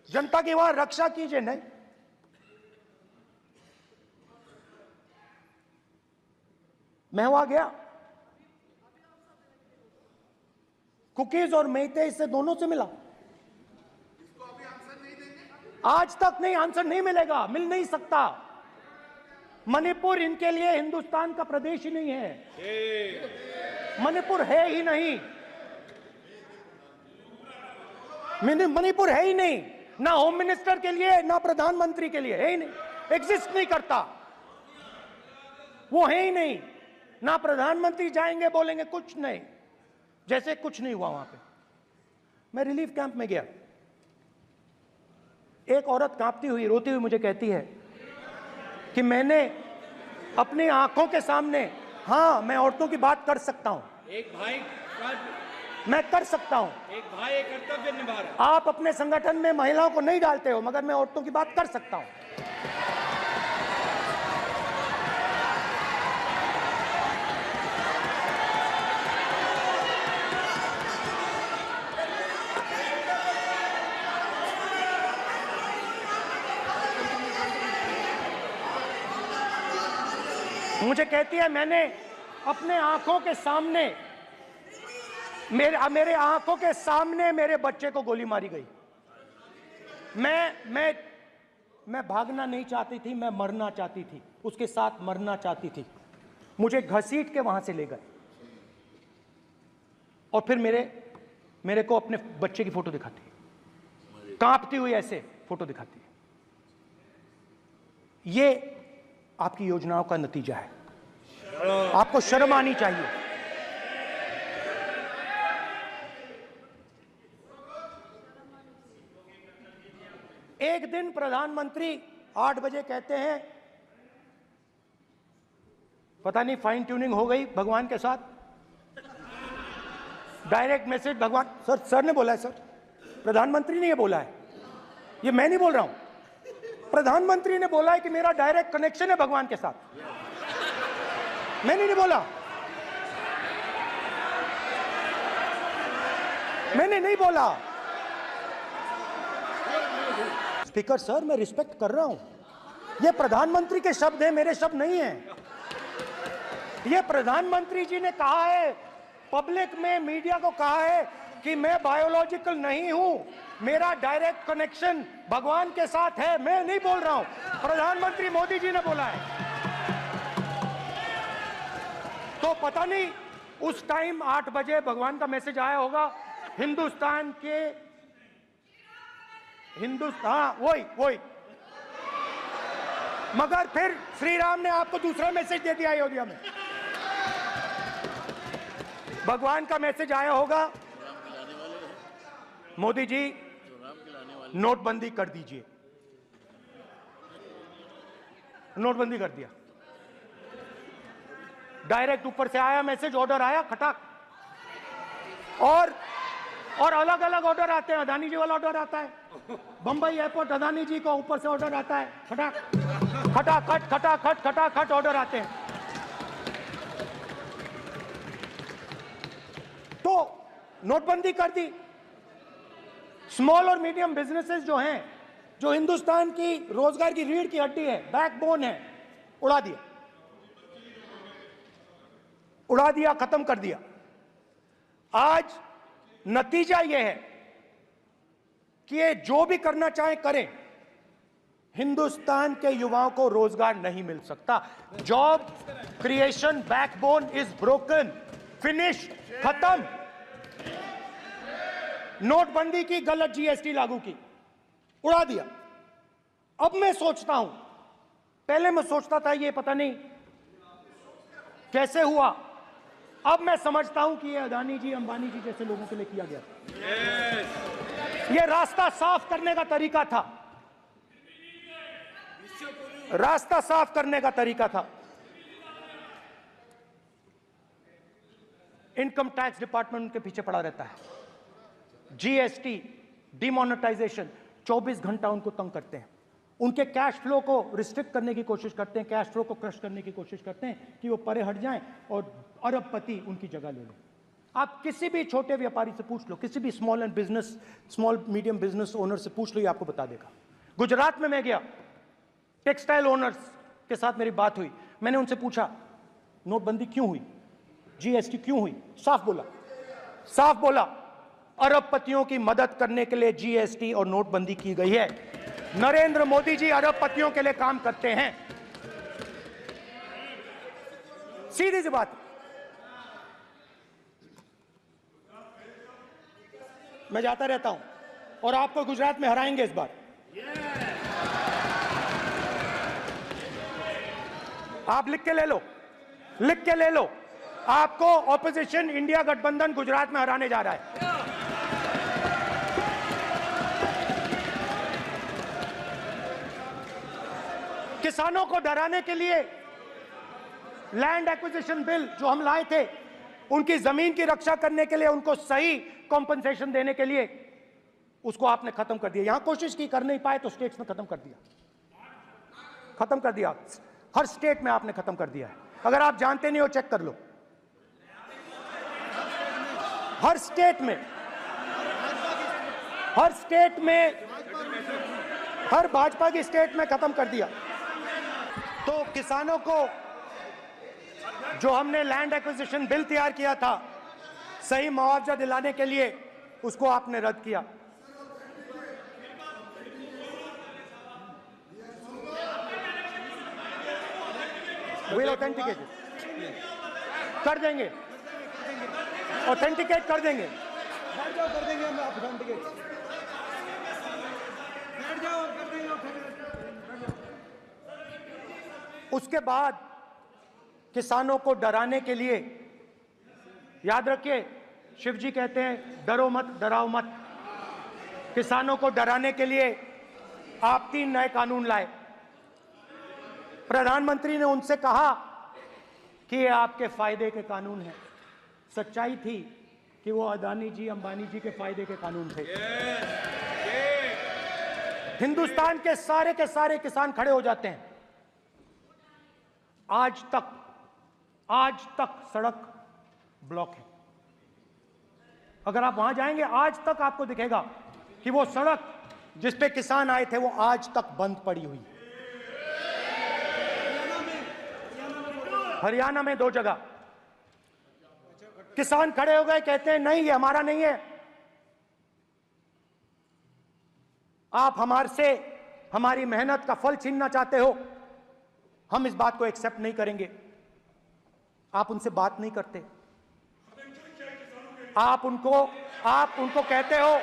जनता की वहां रक्षा कीजिए। नहीं, मैं वहां गया, कुकीज और मेहते से दोनों से मिला। आज तक नहीं, आंसर नहीं मिलेगा, मिल नहीं सकता। मणिपुर इनके लिए हिंदुस्तान का प्रदेश ही नहीं है। मणिपुर है ही नहीं, मणिपुर है ही नहीं, ना होम मिनिस्टर के लिए ना प्रधानमंत्री के लिए, है ही नहीं, एग्जिस्ट नहीं करता, वो है ही नहीं। ना प्रधानमंत्री जाएंगे बोलेंगे कुछ नहीं, जैसे कुछ नहीं हुआ वहां पे। मैं रिलीफ कैंप में गया, एक औरत कांपती हुई, रोती हुई मुझे कहती है कि मैंने अपनी आंखों के सामने, हाँ मैं औरतों की बात कर सकता हूं, एक भाई मैं कर सकता हूं, एक भाई कर्तव्य निभा रहा है। आप अपने संगठन में महिलाओं को नहीं डालते हो, मगर मैं औरतों की बात कर सकता हूं। मुझे कहती है मैंने अपने आंखों के सामने, मेरे आंखों के सामने मेरे बच्चे को गोली मारी गई। मैं भागना नहीं चाहती थी, मैं मरना चाहती थी, उसके साथ मरना चाहती थी। मुझे घसीट के वहां से ले गए और फिर मेरे को अपने बच्चे की फोटो दिखाती है, कांपती हुई ऐसे फोटो दिखाती है। ये आपकी योजनाओं का नतीजा है। आपको शर्म आनी चाहिए। एक दिन प्रधानमंत्री 8 बजे कहते हैं, पता नहीं फाइन ट्यूनिंग हो गई भगवान के साथ, डायरेक्ट मैसेज भगवान, सर ने बोला है, सर प्रधानमंत्री ने ये बोला है, ये मैं नहीं बोल रहा हूं, प्रधानमंत्री ने बोला है कि मेरा डायरेक्ट कनेक्शन है भगवान के साथ। मैंने नहीं बोला, मैंने नहीं बोला। स्पीकर सर, मैं रिस्पेक्ट कर रहा हूं, ये प्रधानमंत्री के शब्द हैं, मेरे शब्द नहीं हैं। ये प्रधानमंत्री जी ने कहा है, पब्लिक में, मीडिया को कहा है कि मैं बायोलॉजिकल नहीं हूं, मेरा डायरेक्ट कनेक्शन भगवान के साथ है। मैं नहीं बोल रहा हूं, प्रधानमंत्री मोदी जी ने बोला है। तो पता नहीं उस टाइम 8 बजे भगवान का मैसेज आया होगा हिंदुस्तान, वही। मगर फिर श्री राम ने आपको दूसरा मैसेज दे दिया अयोध्या में। भगवान का मैसेज आया होगा, मोदी जी नोटबंदी कर दीजिए। नोटबंदी कर दिया, डायरेक्ट ऊपर से आया मैसेज, ऑर्डर आया खटाक। और अलग अलग ऑर्डर आते हैं, अदानी जी वाला ऑर्डर आता है, बंबई एयरपोर्ट अदानी जी को ऊपर से ऑर्डर आता है, खटाखट ऑर्डर आते हैं। तो नोटबंदी कर दी। स्मॉल और मीडियम बिजनेसेस जो हैं, जो हिंदुस्तान की रोजगार की रीढ़ की हड्डी है, बैकबोन है, उड़ा दिया, खत्म कर दिया। आज नतीजा यह है कि ये जो भी करना चाहे करें, हिंदुस्तान के युवाओं को रोजगार नहीं मिल सकता। Job creation backbone is broken. Finish, खत्म। नोटबंदी की, गलत जीएसटी लागू की, उड़ा दिया। अब मैं सोचता हूं, पहले मैं सोचता था ये पता नहीं कैसे हुआ, अब मैं समझता हूं कि ये अदानी जी, अंबानी जी जैसे लोगों के लिए किया गया। ये रास्ता साफ करने का तरीका था, रास्ता साफ करने का तरीका था। इनकम टैक्स डिपार्टमेंट उनके पीछे पड़ा रहता है। जीएसटी, डिमोनेटाइजेशन, 24 घंटा उनको तंग करते हैं। उनके कैश फ्लो को रिस्ट्रिक्ट करने की कोशिश करते हैं, कैश फ्लो को क्रश करने की कोशिश करते हैं कि वो परे हट जाएं और अरबपति उनकी जगह ले लें। आप किसी भी छोटे व्यापारी से पूछ लो, किसी भी स्मॉल मीडियम बिजनेस ओनर से पूछ लो, ये आपको बता देगा। गुजरात में मैं गया, टेक्सटाइल ओनर्स के साथ मेरी बात हुई, मैंने उनसे पूछा नोटबंदी क्यों हुई, जीएसटी क्यों हुई? साफ बोला अरबपतियों की मदद करने के लिए जीएसटी और नोटबंदी की गई है। नरेंद्र मोदी जी अरबपतियों के लिए काम करते हैं, सीधी सी बात। मैं जाता रहता हूं और आपको गुजरात में हराएंगे इस बार। आप लिख के ले लो, आपको ऑपोजिशन इंडिया गठबंधन गुजरात में हराने जा रहा है। किसानों को डराने के लिए लैंड एक्विजिशन बिल जो हम लाए थे, उनकी जमीन की रक्षा करने के लिए, उनको सही कॉम्पनसेशन देने के लिए, उसको आपने खत्म कर दिया। यहां कोशिश की, कर नहीं पाए तो स्टेट्स में खत्म कर दिया। हर स्टेट में आपने खत्म कर दिया है। अगर आप जानते नहीं हो, चेक कर लो। हर स्टेट में, हर भाजपा की स्टेट में खत्म कर दिया। तो किसानों को जो हमने लैंड एक्विजिशन बिल तैयार किया था, सही मुआवजा दिलाने के लिए, उसको आपने रद्द किया। विल ऑथेंटिकेट कर देंगे, ऑथेंटिकेट कर देंगे। कर देंगे हम ऑथेंटिकेट। बैठ जाओ, कर देंगे ऑथेंटिकेट। उसके बाद किसानों को डराने के लिए, याद रखिए, शिव जी कहते हैं डरो मत, डराओ मत। किसानों को डराने के लिए आप 3 नए कानून लाए। प्रधानमंत्री ने उनसे कहा कि ये आपके फायदे के कानून हैं। सच्चाई थी कि वो अदानी जी, अंबानी जी के फायदे के कानून थे। हिंदुस्तान के सारे किसान खड़े हो जाते हैं। आज तक सड़क ब्लॉक है। अगर आप वहां जाएंगे, आज तक आपको दिखेगा कि वो सड़क जिस पे किसान आए थे, वो आज तक बंद पड़ी हुई है। हरियाणा में 2 जगह किसान खड़े हो गए, कहते हैं नहीं, ये हमारा नहीं है। आप हमारी मेहनत का फल छीनना चाहते हो, हम इस बात को एक्सेप्ट नहीं करेंगे। आप उनसे बात नहीं करते, आप उनको कहते हो,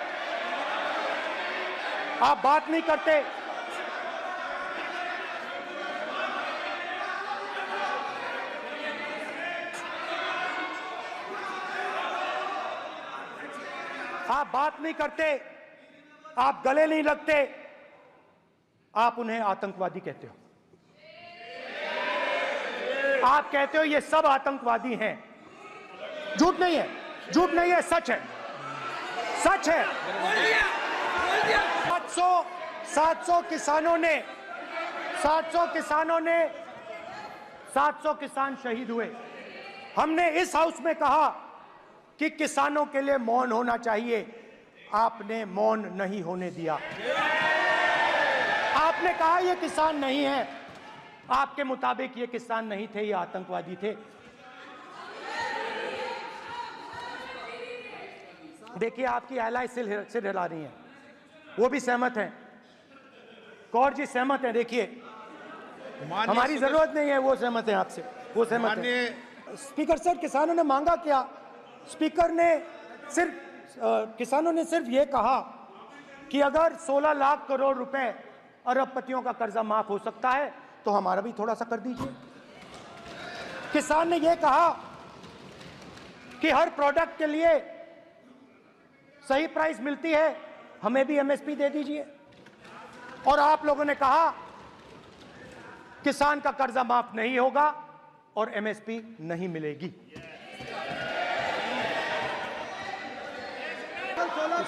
आप बात नहीं करते। आप बात नहीं करते, आप गले नहीं लगते, आप उन्हें आतंकवादी कहते हो। आप कहते हो ये सब आतंकवादी हैं। झूठ नहीं है, सच है। 700 किसान शहीद हुए। हमने इस हाउस में कहा कि किसानों के लिए मौन होना चाहिए, आपने मौन नहीं होने दिया। आपने कहा ये किसान नहीं है, आपके मुताबिक ये किसान नहीं थे, ये आतंकवादी थे। देखिए, आपकी एलाय सिर हिला रही हैं, वो भी सहमत हैं। कौर जी सहमत हैं। देखिए, हमारी जरूरत नहीं है, वो सहमत हैं आपसे, वो सहमत हैं। स्पीकर सर, किसानों ने मांगा क्या? स्पीकर ने सिर्फ किसानों ने सिर्फ ये कहा कि अगर 16 लाख करोड़ रुपए अरबपतियों का कर्जा माफ हो सकता है तो हमारा भी थोड़ा सा कर दीजिए। किसान ने यह कहा कि हर प्रोडक्ट के लिए सही प्राइस मिलती है, हमें भी एमएसपी दे दीजिए। और आप लोगों ने कहा किसान का कर्जा माफ नहीं होगा और एमएसपी नहीं मिलेगी।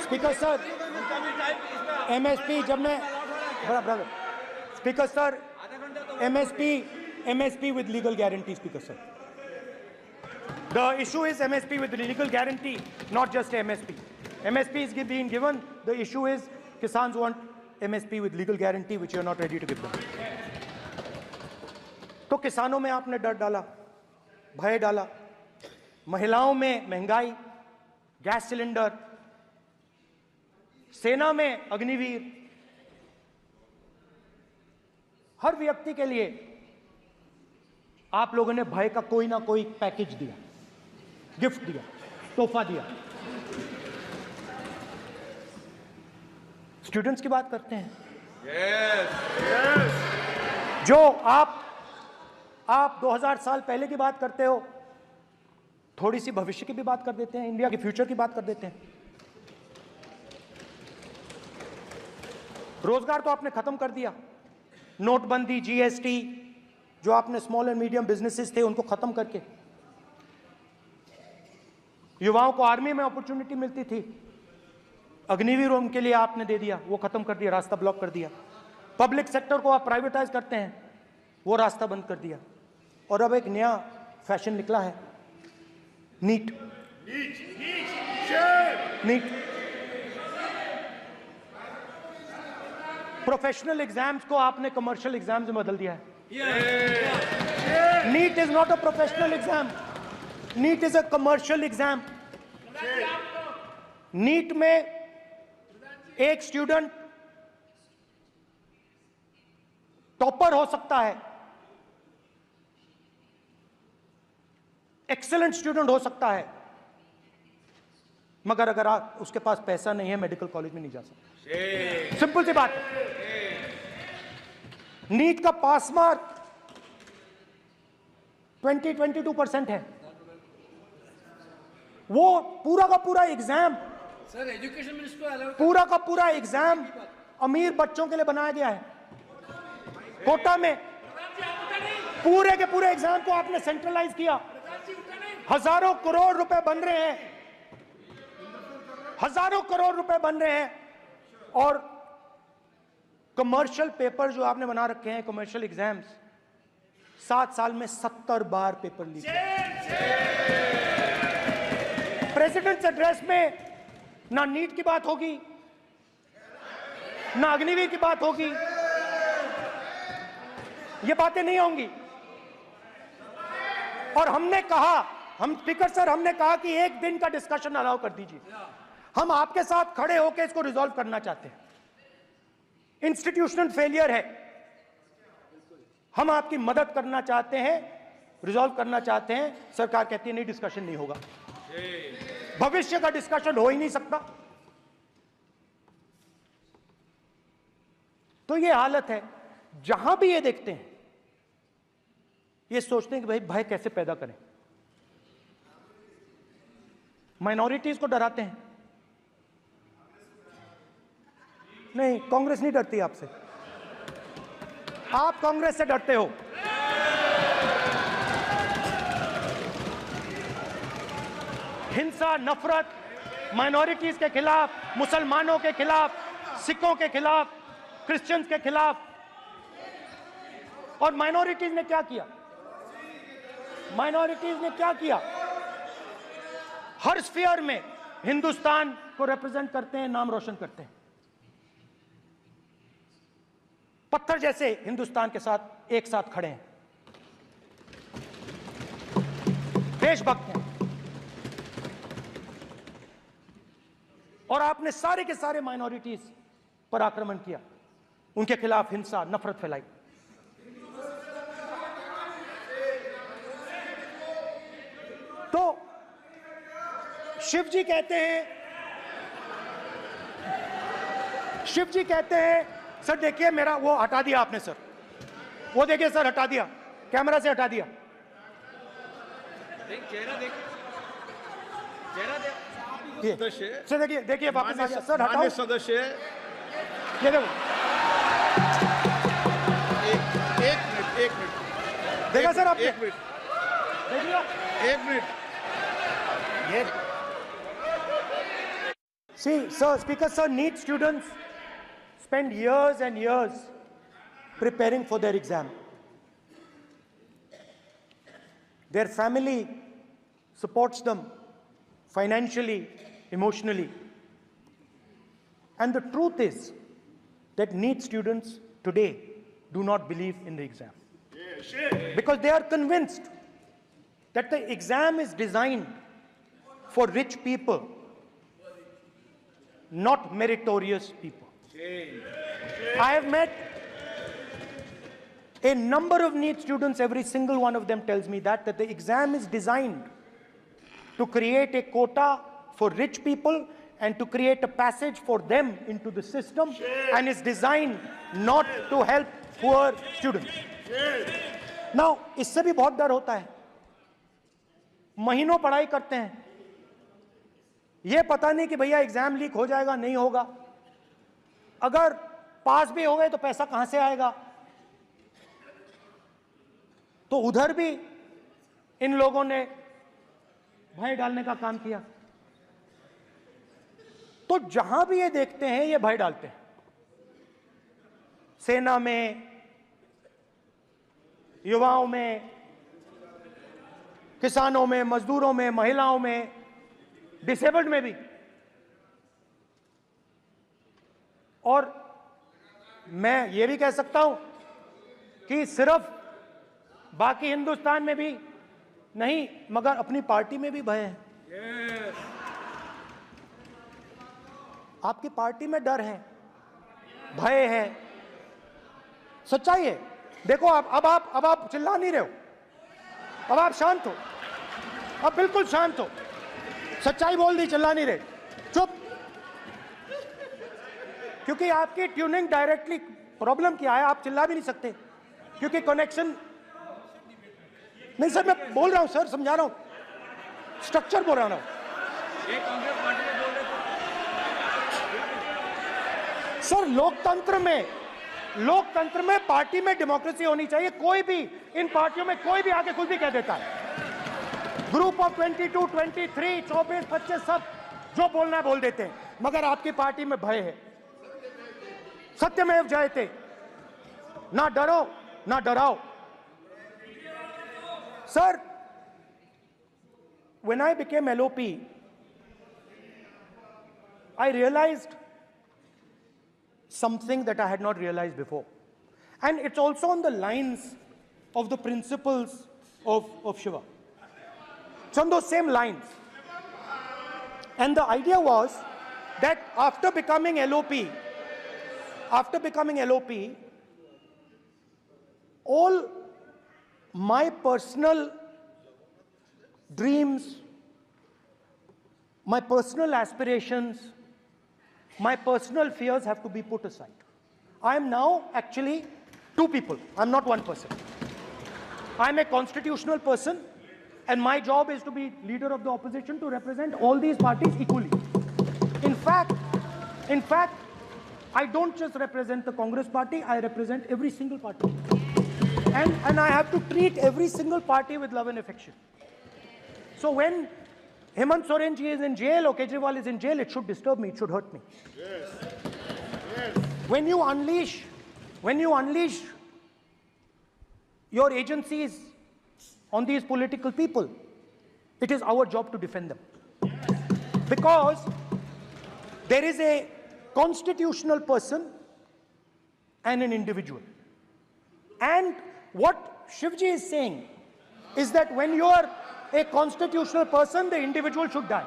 स्पीकर सर, एमएसपी जब मैं brother speaker sir, MSP with legal guarantee. Speaker sir, the issue is MSP with legal guarantee, not just MSP. MSP is being given. The issue is Kisans want MSP with legal guarantee, which you are not ready to give them. तो किसानों में आपने डर डाला, भय डाला, महिलाओं में महंगाई, गैस सिलेंडर, सेना में अग्निवीर, हर व्यक्ति के लिए आप लोगों ने भय का कोई ना कोई पैकेज दिया, गिफ्ट दिया, तोहफा दिया। स्टूडेंट्स की बात करते हैं। जो आप 2000 साल पहले की बात करते हो, थोड़ी सी भविष्य की भी बात कर देते हैं, इंडिया के फ्यूचर की बात कर देते हैं। रोजगार तो आपने खत्म कर दिया, नोटबंदी, जीएसटी, जो आपने स्मॉल एंड मीडियम बिजनेसेस थे उनको खत्म करके, युवाओं को आर्मी में अपॉर्चुनिटी मिलती थी, अग्निवीर उनके लिए आपने दे दिया, वो खत्म कर दिया, रास्ता ब्लॉक कर दिया। पब्लिक सेक्टर को आप प्राइवेटाइज करते हैं, वो रास्ता बंद कर दिया। और अब एक नया फैशन निकला है, नीट। प्रोफेशनल एग्जाम्स को आपने कमर्शियल एग्जाम्स में बदल दिया है। NEET is not a professional exam, NEET is a commercial exam. NEET में एक स्टूडेंट टॉपर हो सकता है, एक्सीलेंट स्टूडेंट हो सकता है, मगर अगर उसके पास पैसा नहीं है, मेडिकल कॉलेज में नहीं जा सकता। सिंपल सी बात। नीट का पास मार्क 22% है। वो पूरा का पूरा एग्जाम, सर एजुकेशन मिनिस्टर पूरा का पूरा एग्जाम अमीर बच्चों के लिए बनाया गया है। कोटा में पूरे के पूरे एग्जाम को आपने सेंट्रलाइज किया। हजारों करोड़ रुपए बन रहे हैं, हजारों करोड़ रुपए बन रहे हैं। और कमर्शियल पेपर जो आपने बना रखे हैं, कमर्शियल एग्जाम्स, 7 साल में 70 बार पेपर लीक। प्रेसिडेंट्स एड्रेस में ना नीट की बात होगी, ना अग्निवीर की बात होगी, ये बातें नहीं होंगी। और हमने कहा, हम स्पीकर सर, हमने कहा कि एक दिन का डिस्कशन अलाउ कर दीजिए। हम आपके साथ खड़े होकर इसको रिजॉल्व करना चाहते हैं। इंस्टीट्यूशनल फेलियर है, हम आपकी मदद करना चाहते हैं, रिजॉल्व करना चाहते हैं। सरकार कहती है नहीं, डिस्कशन नहीं होगा, भविष्य का डिस्कशन हो ही नहीं सकता। तो ये हालत है। जहां भी ये देखते हैं, ये सोचते हैं कि भाई भय कैसे पैदा करें, माइनॉरिटीज को डराते हैं। नहीं, कांग्रेस नहीं डरती आपसे, आप कांग्रेस से डरते हो। हिंसा, नफरत, माइनॉरिटीज के खिलाफ, मुसलमानों के खिलाफ, सिखों के खिलाफ, क्रिश्चियंस के खिलाफ। और माइनॉरिटीज ने क्या किया? माइनॉरिटीज ने क्या किया? हर स्फीयर में हिंदुस्तान को रिप्रेजेंट करते हैं, नाम रोशन करते हैं। पत्थर जैसे हिंदुस्तान के साथ एक साथ खड़े हैं, देशभक्त हैं। और आपने सारे के सारे माइनॉरिटीज पर आक्रमण किया, उनके खिलाफ हिंसा, नफरत फैलाई। शिव जी कहते हैं सर देखिए मेरा वो हटा दिया आपने सर, वो देखिए सर हटा दिया, कैमरा से हटा दिया। चेहरा देखिए, चेहरा देखिए। सदस्य सर देखिए वापस आ गया सर, हटाओ मान्य सदस्य ये देखो, एक मिनट देखा सर आपने, एक मिनट देखिए एक मिनट ये see sir, speaker sir, NEET students spend years and years preparing for their exam. Their family supports them financially, emotionally. And the truth is that NEET students today do not believe in the exam. Because they are convinced that the exam is designed for rich people, not meritorious people. I have met a number of NEET students, every single one of them tells me that the exam is designed to create a quota for rich people and to create a passage for them into the system, and is designed not to help poor students. Now, इससे भी बहुत डर होता है, महीनों पढ़ाई करते हैं, ये पता नहीं कि भैया एग्जाम लीक हो जाएगा नहीं होगा, अगर पास भी हो गए तो पैसा कहां से आएगा, तो उधर भी इन लोगों ने भय डालने का काम किया। तो जहां भी ये देखते हैं ये भय डालते हैं, सेना में, युवाओं में, किसानों में, मजदूरों में, महिलाओं में, डिसेबल्ड में भी। और मैं ये भी कह सकता हूं कि सिर्फ बाकी हिंदुस्तान में भी नहीं मगर अपनी पार्टी में भी भय है। आपकी पार्टी में डर है, भय है, सच्चाई है। देखो अब आप चिल्ला नहीं रहे हो, अब आप शांत हो, अब बिल्कुल शांत हो, सच्चाई बोल दी, चिल्ला नहीं रहे, चुप। क्योंकि आपकी ट्यूनिंग डायरेक्टली प्रॉब्लम क्या है, आप चिल्ला भी नहीं सकते क्योंकि कनेक्शन नहीं। सर मैं बोल रहा हूं सर, समझा रहा हूं, स्ट्रक्चर बोल रहा हूं। ये कांग्रेस पार्टी में बोल रहे थे सर लोकतंत्र में पार्टी में डेमोक्रेसी होनी चाहिए। कोई भी इन पार्टियों में कोई भी आके कुछ भी कह देता है, ग्रुप ऑफ 22, 23, 24, 25 सब जो बोलना है बोल देते हैं, मगर आपकी पार्टी में भय है। सत्यमेव जयते, ना डरो ना डराओ। Sir, when I became LOP, I realized something that I had not realized before. And it's also on the lines of the principles of Shiva. It's on those same lines. And the idea was that after becoming LOP, all my personal dreams, my personal aspirations, my personal fears have to be put aside. I am now actually two people. I'm not one person. I'm a constitutional person, and my job is to be leader of the opposition, to represent all these parties equally. In fact, I don't just represent the Congress party, I represent every single party. And I have to treat every single party with love and affection. So when Hemant Soren ji is in jail or Kejriwal is in jail, it should disturb me, it should hurt me. Yes. Yes. When you unleash your agencies on these political people, it is our job to defend them. Yes. Because there is a constitutional person and an individual. And what Shivji is saying is that when you are a constitutional person, the individual should die.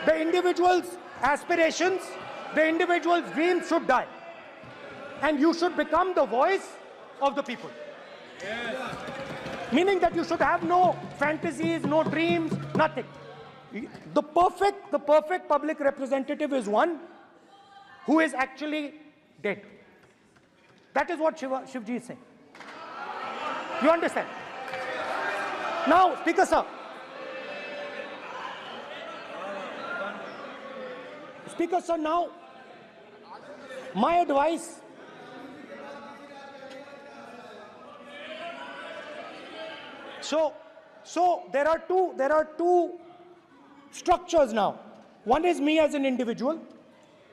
The individual's aspirations, the individual's dreams should die. And you should become the voice of the people. Yes. Meaning that you should have no fantasies, no dreams, nothing. The perfect public representative is one who is actually dead. That is what Shivji is saying. You understand? Now, Speaker sir. Speaker sir, now, my advice. So there are two structures now. One is me as an individual,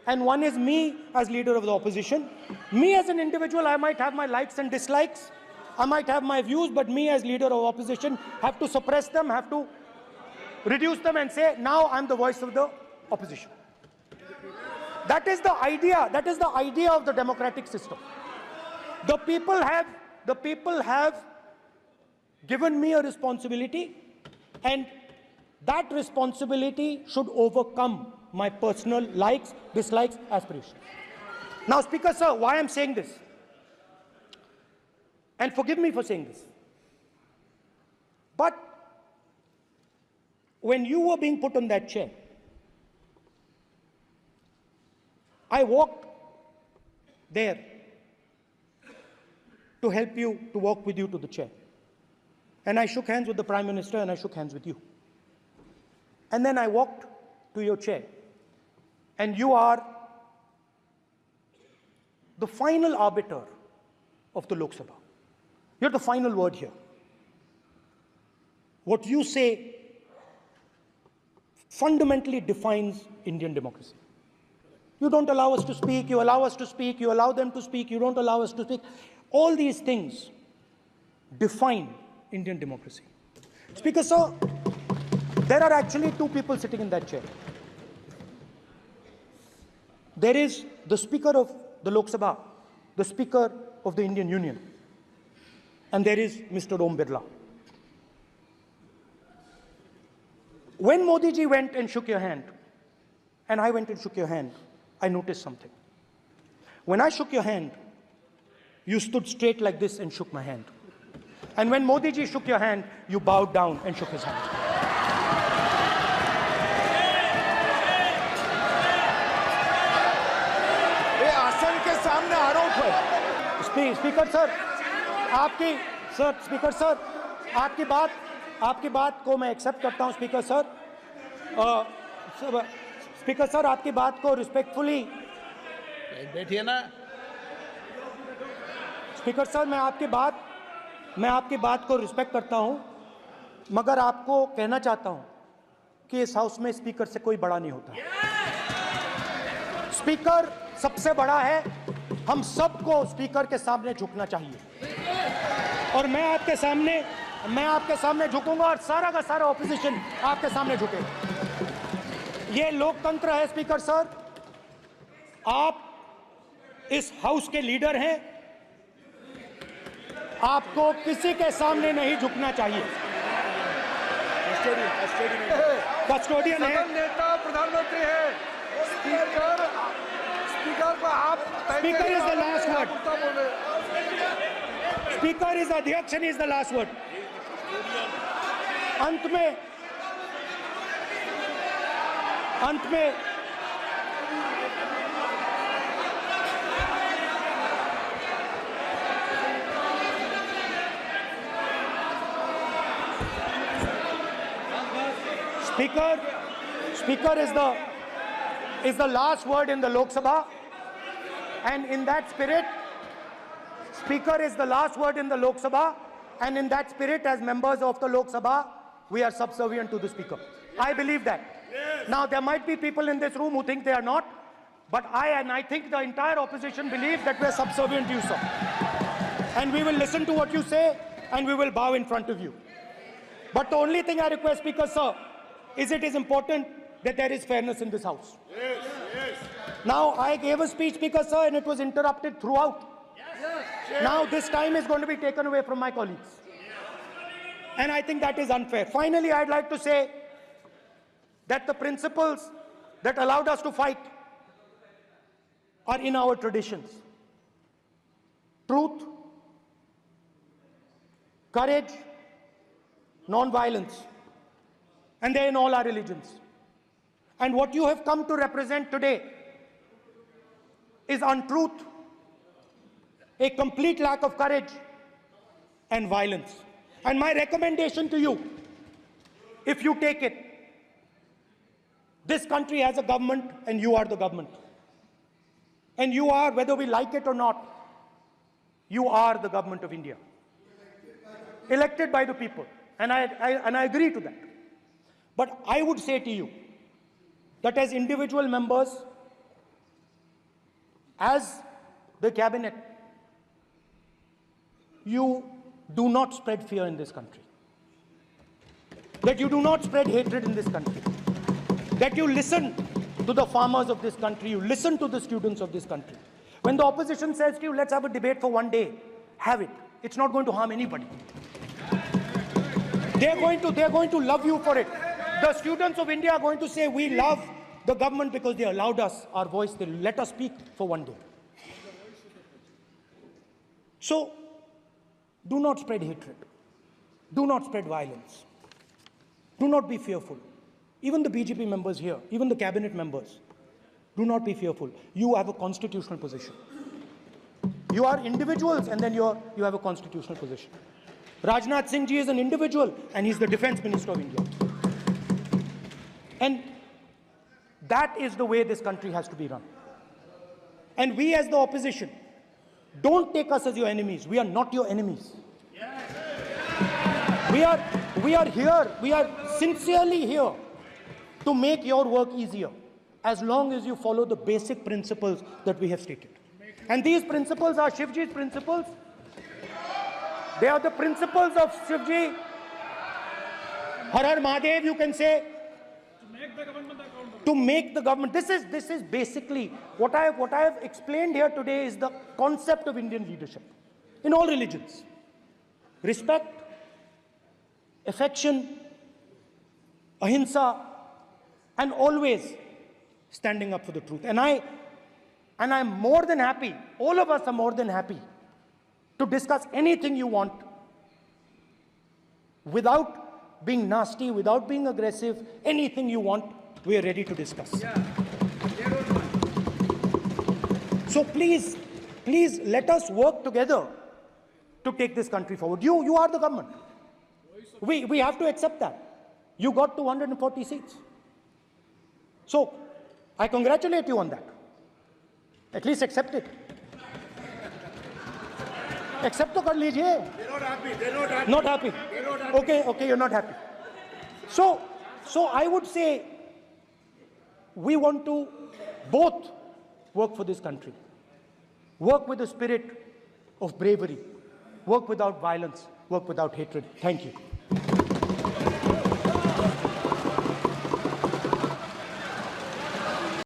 and one is me as leader of the opposition. Me as an individual, I might have my likes and dislikes, I might have my views, but me as leader of opposition have to suppress them, have to reduce them and say, now I'm the voice of the opposition. That is the idea of the democratic system. The people have given me a responsibility, and that responsibility should overcome my personal likes, dislikes, aspirations. Now, Speaker sir, why I'm saying this, and forgive me for saying this, but when you were being put on that chair, I walked there to help you, to walk with you to the chair. And I shook hands with the Prime Minister, and I shook hands with you. And then I walked to your chair. And you are the final arbiter of the Lok Sabha. You're the final word here. What you say fundamentally defines Indian democracy. You don't allow us to speak, you allow us to speak, you allow them to speak, you don't allow us to speak. All these things define Indian democracy. Speaker sir, there are actually two people sitting in that chair. There is the Speaker of the Lok Sabha, the Speaker of the Indian Union, and there is Mr. Om Birla. When Modi ji went and shook your hand, and I went and shook your hand, I noticed something. When I shook your hand, you stood straight like this and shook my hand. And when Modi ji shook your hand, you bowed down and shook his hand. ये आसन के सामने आरोप है। Speaker sir, speaker sir, आपकी बात को मैं एक्सेप्ट करता हूं, स्पीकर सर। स्पीकर सर, आपकी बात को रिस्पेक्टफुली बैठिए ना। स्पीकर सर, मैं आपकी बात को रिस्पेक्ट करता हूं, मगर आपको कहना चाहता हूं कि इस हाउस में स्पीकर से कोई बड़ा नहीं होता। स्पीकर सबसे बड़ा है, हम सबको स्पीकर के सामने झुकना चाहिए। और मैं आपके सामने झुकूंगा, और सारा का सारा ऑपोजिशन आपके सामने झुकेगा। ये लोकतंत्र है स्पीकर सर। आप इस हाउस के लीडर हैं, आपको किसी के सामने नहीं झुकना चाहिए। कस्टोडियन है, नेता प्रधानमंत्री है, स्पीकर को आप speaker is the last word. Speaker is अध्यक्ष and is the last word. अंत में Speaker is the last word in the Lok Sabha, and in that spirit, Speaker is the last word in the Lok Sabha, and in that spirit, as members of the Lok Sabha, we are subservient to the Speaker. I believe that. Yes. Now, there might be people in this room who think they are not, but I think the entire opposition believes that we are subservient to you, sir. And we will listen to what you say, and we will bow in front of you. But the only thing I request, Speaker, sir, is it is important that there is fairness in this house. Yes, yes. Now, I gave a speech, Speaker, sir, and it was interrupted throughout. Yes. Now, this time is going to be taken away from my colleagues. And I think that is unfair. Finally, I'd like to say that the principles that allowed us to fight are in our traditions. Truth, courage, non-violence. and they're in all our religions. And what you have come to represent today is untruth, a complete lack of courage, and violence. And my recommendation to you, if you take it, this country has a government and you are the government. And you are, whether we like it or not, you are the government of India. Elected by the people. And I agree to that. But I would say to you that as individual members, as the cabinet, you do not spread fear in this country. That you do not spread hatred in this country. That you listen to the farmers of this country, you listen to the students of this country. When the opposition says to you, let's have a debate for one day, have it. It's not going to harm anybody. They're going to love you for it. The students of India are going to say, we love the government because they allowed us our voice, they let us speak for one day. So, do not spread hatred. Do not spread violence. Do not be fearful. Even the BJP members here, even the cabinet members, do not be fearful. You have a constitutional position. You are individuals and then you have a constitutional position. Rajnath Singh ji is an individual and he's the Defense Minister of India. And that is the way this country has to be run. And we as the opposition, don't take us as your enemies. We are not your enemies. We are here, we are sincerely here to make your work easier, as long as you follow the basic principles that we have stated. And these principles are Shivji's principles. They are the principles of Shivji. Har Har Mahadev, you can say. To make the government. This is basically what I have explained here today is the concept of Indian leadership in all religions. Respect, affection, ahimsa, and always standing up for the truth. And I'm more than happy, all of us are more than happy to discuss anything you want without being nasty, without being aggressive, anything you want, we are ready to discuss. So please let us work together to take this country forward. You are the government. We have to accept that. You got 240 seats. So I congratulate you on that. At least accept it. Accept to kar lijiye. They're not happy. They're not happy. Not happy. They're not happy. Okay, you're not happy. So I would say we want to both work for this country. Work with the spirit of bravery. Work without violence. Work without hatred. Thank you.